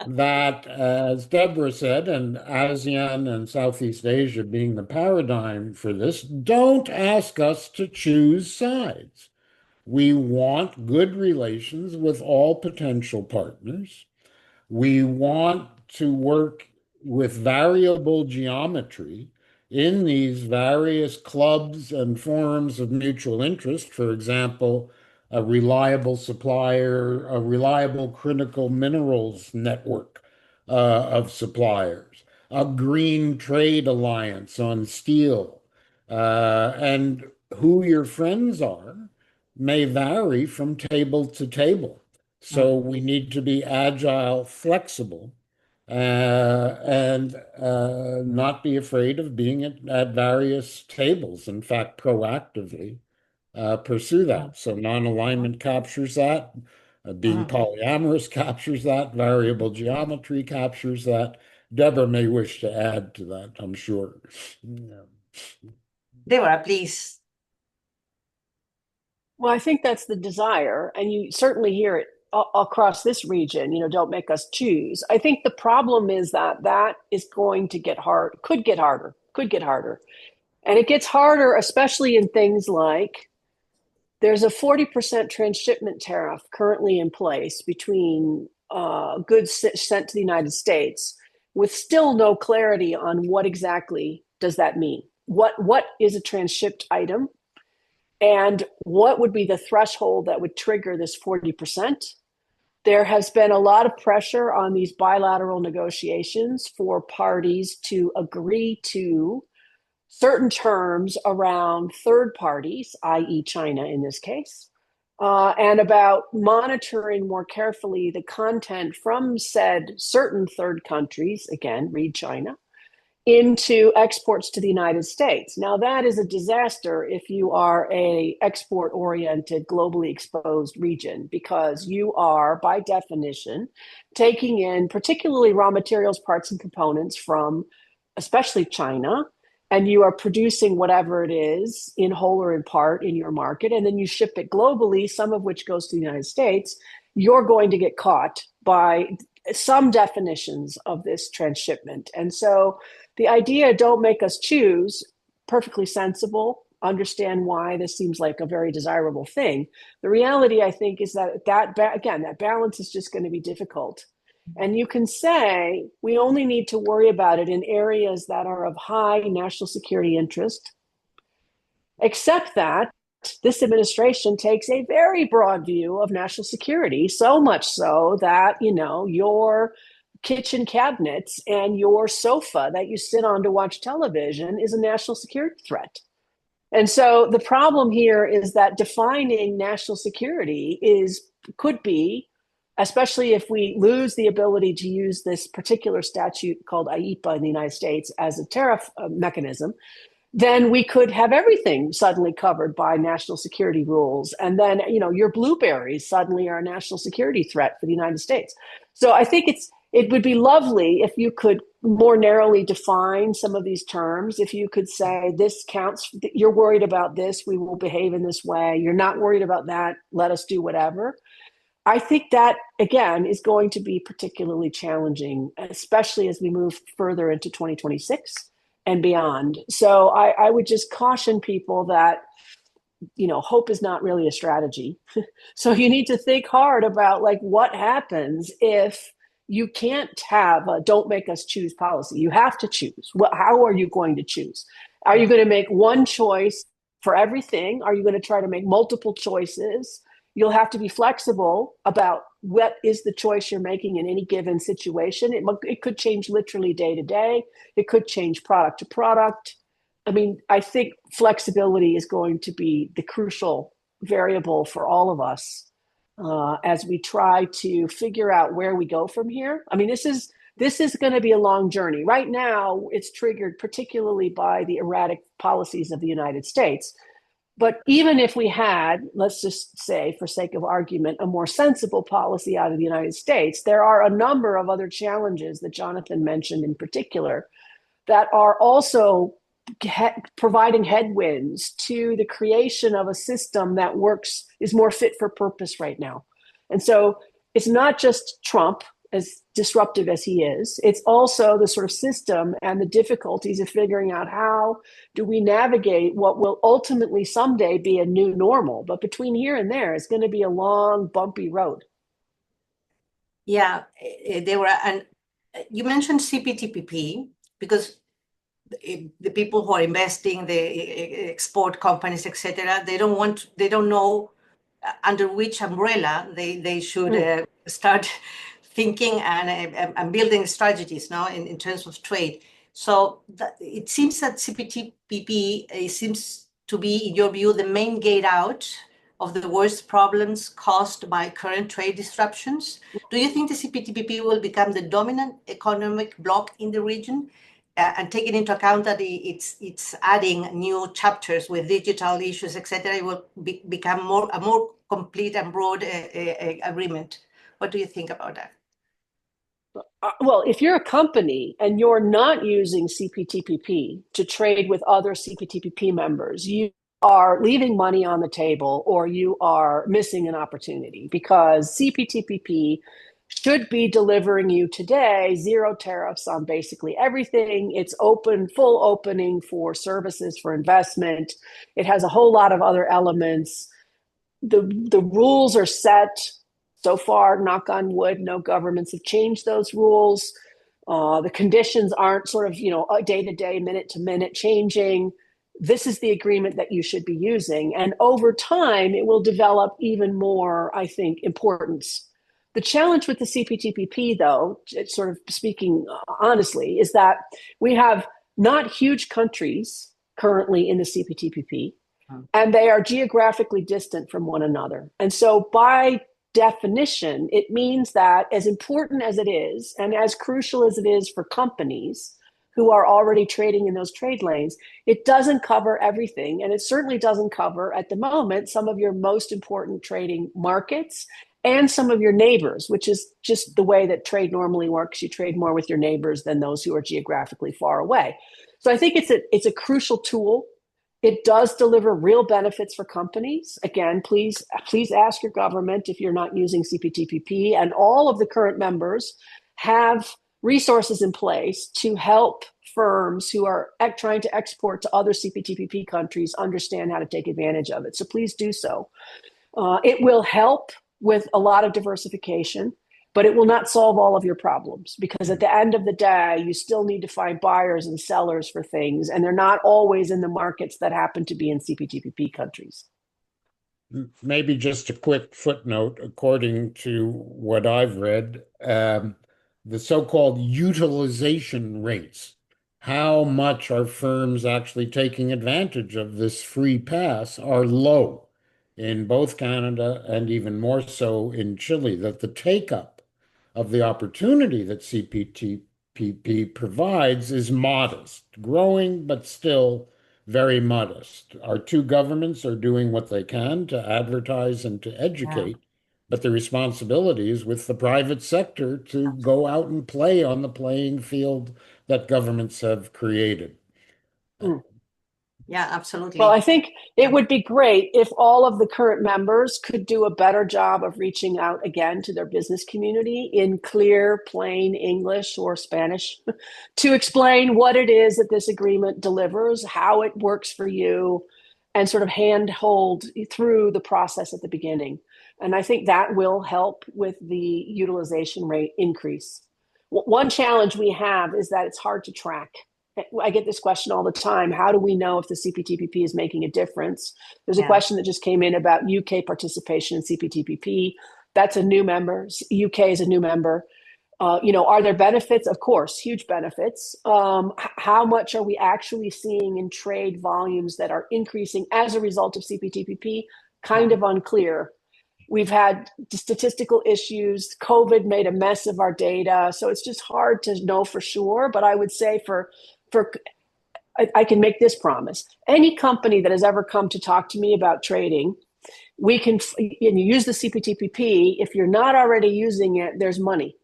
That, as Deborah said, and ASEAN and Southeast Asia being the paradigm for this, don't ask us to choose sides. We want good relations with all potential partners. We want to work with variable geometry in these various clubs and forums of mutual interest. For example, a reliable supplier, a reliable critical minerals network of suppliers, a green trade alliance on steel, and who your friends are may vary from table to table. So we need to be agile, flexible, and not be afraid of being at various tables. In fact, proactively pursue that. So non-alignment captures that. Being polyamorous captures that. Variable geometry captures that. Deborah may wish to add to that, I'm sure. Deborah, please. Well, I think that's the desire, and you certainly hear it across this region, don't make us choose. I think the problem is that is going to get hard, could get harder. And it gets harder, especially in things like there's a 40% transshipment tariff currently in place between goods sent to the United States, with still no clarity on what exactly does that mean. What is a transshipped item? And what would be the threshold that would trigger this 40%? There has been a lot of pressure on these bilateral negotiations for parties to agree to certain terms around third parties, i.e. China in this case, and about monitoring more carefully the content from said certain third countries, again, read China, into exports to the United States. Now, that is a disaster if you are a export-oriented, globally exposed region, because you are, by definition, taking in particularly raw materials, parts, and components from especially China, and you are producing whatever it is in whole or in part in your market, and then you ship it globally, some of which goes to the United States. You're going to get caught by some definitions of this transshipment. And so the idea, don't make us choose, perfectly sensible, understand why this seems like a very desirable thing. The reality, I think, is that again, that balance is just going to be difficult. And you can say we only need to worry about it in areas that are of high national security interest, except that this administration takes a very broad view of national security, so much so that, your kitchen cabinets and your sofa that you sit on to watch television is a national security threat. And so the problem here is that defining national security could be, especially if we lose the ability to use this particular statute called IEEPA in the United States as a tariff mechanism, then we could have everything suddenly covered by national security rules. And then, your blueberries suddenly are a national security threat for the United States. So I think it would be lovely if you could more narrowly define some of these terms. If you could say, this counts, you're worried about this, we will behave in this way. You're not worried about that, let us do whatever. I think that, again, is going to be particularly challenging, especially as we move further into 2026 and beyond. So I would just caution people that, hope is not really a strategy. So you need to think hard about what happens if you can't have a don't make us choose policy. You have to choose. How are you going to choose? Are you going to make one choice for everything? Are you going to try to make multiple choices? You'll have to be flexible about what is the choice you're making in any given situation. It could change literally day to day. It could change product to product. I mean, I think flexibility is going to be the crucial variable for all of us as we try to figure out where we go from here. I mean, this is going to be a long journey. Right now, it's triggered particularly by the erratic policies of the United States. But even if we had, let's just say, for sake of argument, a more sensible policy out of the United States, there are a number of other challenges that Jonathan mentioned in particular that are also providing headwinds to the creation of a system that is more fit for purpose right now. And so it's not just Trump, as disruptive as he is, it's also the sort of system and the difficulties of figuring out how do we navigate what will ultimately someday be a new normal. But between here and there, it's going to be a long, bumpy road. Yeah, Deborah, and you mentioned CPTPP because the people who are investing, the export companies, etc., they don't know under which umbrella they should start thinking and building strategies now in terms of trade. So it seems that CPTPP seems to be, in your view, the main gate out of the worst problems caused by current trade disruptions. Do you think the CPTPP will become the dominant economic bloc in the region? And taking into account that it's adding new chapters with digital issues, etc., it will become a more complete and broad agreement. What do you think about that? Well, if you're a company and you're not using CPTPP to trade with other CPTPP members, you are leaving money on the table or you are missing an opportunity, because CPTPP should be delivering you today zero tariffs on basically everything. It's full opening for services, for investment. It has a whole lot of other elements. The rules are set. So far, knock on wood, no governments have changed those rules. The conditions aren't sort of, day to day, minute to minute changing. This is the agreement that you should be using. And over time, it will develop even more, I think, importance. The challenge with the CPTPP, though, sort of speaking honestly, is that we have not huge countries currently in the CPTPP, and they are geographically distant from one another. And so by definition, it means that as important as it is and as crucial as it is for companies who are already trading in those trade lanes. It doesn't cover everything, and it certainly doesn't cover, at the moment, some of your most important trading markets and some of your neighbors, which is just the way that trade normally works. You trade more with your neighbors than those who are geographically far away. So I think it's a crucial tool. It does deliver real benefits for companies. Again, please ask your government if you're not using CPTPP, and all of the current members have resources in place to help firms who are trying to export to other CPTPP countries understand how to take advantage of it. So please do so. It will help with a lot of diversification, but it will not solve all of your problems, because at the end of the day, you still need to find buyers and sellers for things, and they're not always in the markets that happen to be in CPTPP countries. Maybe just a quick footnote, according to what I've read, the so-called utilization rates. How much are firms actually taking advantage of this free pass are low in both Canada and even more so in Chile, that the take-up of the opportunity that CPTPP provides is modest, growing, but still very modest. Our two governments are doing what they can to advertise and to educate, but the responsibility is with the private sector to go out and play on the playing field that governments have created. Yeah, absolutely. Well, I think it would be great if all of the current members could do a better job of reaching out again to their business community in clear, plain English or Spanish to explain what it is that this agreement delivers, how it works for you, and sort of handhold through the process at the beginning. And I think that will help with the utilization rate increase. One challenge we have is that it's hard to track. I get this question all the time. How do we know if the CPTPP is making a difference? There's a question that just came in about UK participation in CPTPP. That's a new member. UK is a new member. Are there benefits? Of course, huge benefits. How much are we actually seeing in trade volumes that are increasing as a result of CPTPP? Kind of unclear. We've had statistical issues. COVID made a mess of our data. So it's just hard to know for sure. But I would say I can make this promise. Any company that has ever come to talk to me about trading, we can, and you use the CPTPP. If you're not already using it, there's money.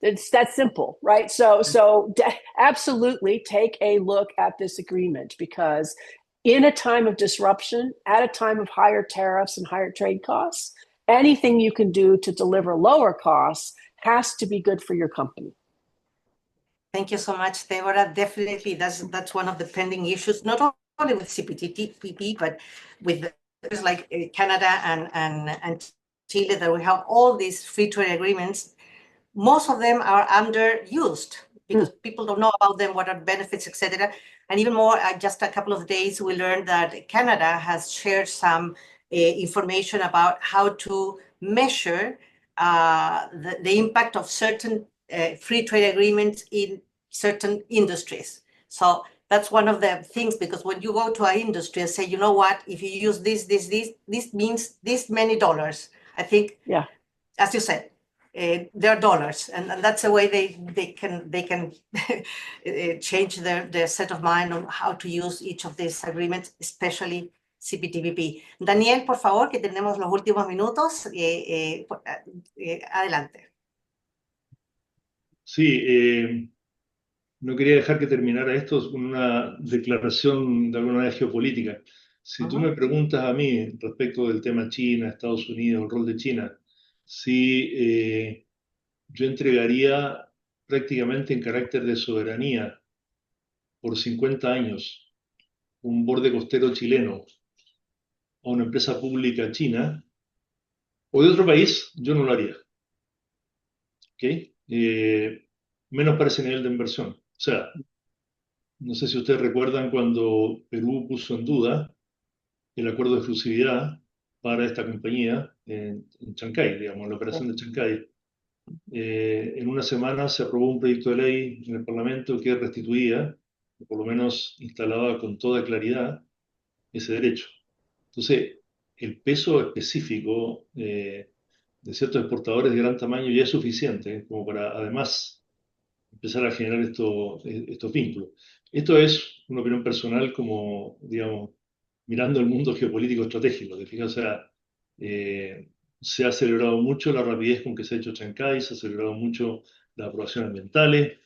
It's that simple, right? So absolutely take a look at this agreement, because in a time of disruption, at a time of higher tariffs and higher trade costs, anything you can do to deliver lower costs has to be good for your company. Thank you so much, Deborah. Definitely, that's one of the pending issues, not only with CPTPP, but with like Canada and Chile, that we have all these free trade agreements. Most of them are underused because people don't know about them, what are benefits, etc. And even more, just a couple of days, we learned that Canada has shared some information about how to measure the impact of certain free trade agreements in certain industries. So that's one of the things, because when you go to an industry and say, you know what, if you use this means this many dollars. I think, as you said, they're dollars, and that's the way they can change their set of mind on how to use each of these agreements, especially CPTPP. Daniel, por favor, que tenemos los últimos minutos. Adelante. Sí, no quería dejar que terminara esto con una declaración de alguna manera geopolítica. Si tú me preguntas a mí respecto del tema China, Estados Unidos, el rol de China, si yo entregaría prácticamente en carácter de soberanía por 50 años un borde costero chileno a una empresa pública china o de otro país, yo no lo haría. ¿Okay? Menos para ese nivel de inversión. O sea, no sé si ustedes recuerdan cuando Perú puso en duda el acuerdo de exclusividad para esta compañía en Chancay, digamos, la operación de Chancay. En una semana se aprobó un proyecto de ley en el Parlamento que restituía, o por lo menos instalaba con toda claridad, ese derecho. Entonces, el peso específico de ciertos exportadores de gran tamaño ya es suficiente como para, además empezar a generar estos vínculos. Esto es una opinión personal como, digamos, mirando el mundo geopolítico estratégico. ¿Te fijas? O sea, eh, se ha celebrado mucho la rapidez con que se ha hecho Chancay, se ha celebrado mucho las aprobaciones ambientales,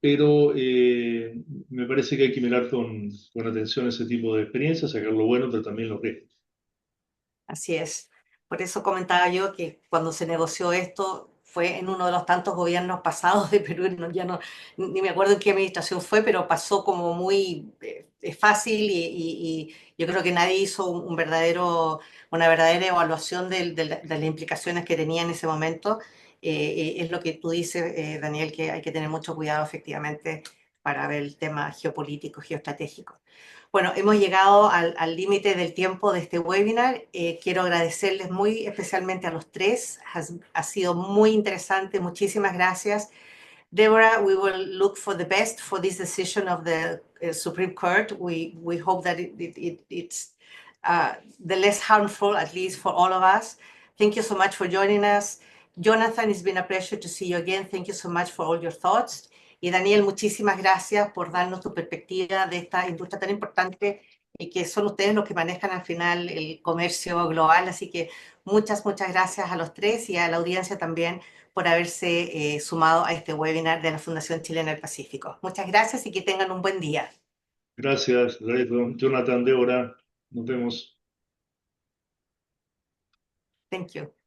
pero me parece que hay que mirar con atención ese tipo de experiencias, sacar lo bueno, pero también lo riesgos. Así es. Por eso comentaba yo que cuando se negoció esto fue en uno de los tantos gobiernos pasados de Perú, ya no, ni me acuerdo en qué administración fue, pero pasó como muy fácil y yo creo que nadie hizo una verdadera evaluación de las implicaciones que tenía en ese momento. Es lo que tú dices, Daniel, que hay que tener mucho cuidado efectivamente para ver el tema geopolítico, geoestratégico. Bueno, hemos llegado al límite del tiempo de este webinar. Quiero agradecerles muy especialmente a los tres. Ha sido muy interesante. Muchísimas gracias. Deborah, we will look for the best for this decision of the Supreme Court. We hope that it's the less harmful, at least for all of us. Thank you so much for joining us. Jonathan, it's been a pleasure to see you again. Thank you so much for all your thoughts. Y Daniel, muchísimas gracias por darnos tu perspectiva de esta industria tan importante y que son ustedes los que manejan al final el comercio global. Así que muchas gracias a los tres y a la audiencia también por haberse sumado a este webinar de la Fundación Chilena del Pacífico. Muchas gracias y que tengan un buen día. Gracias, Jonathan, Débora. Nos vemos. Thank you.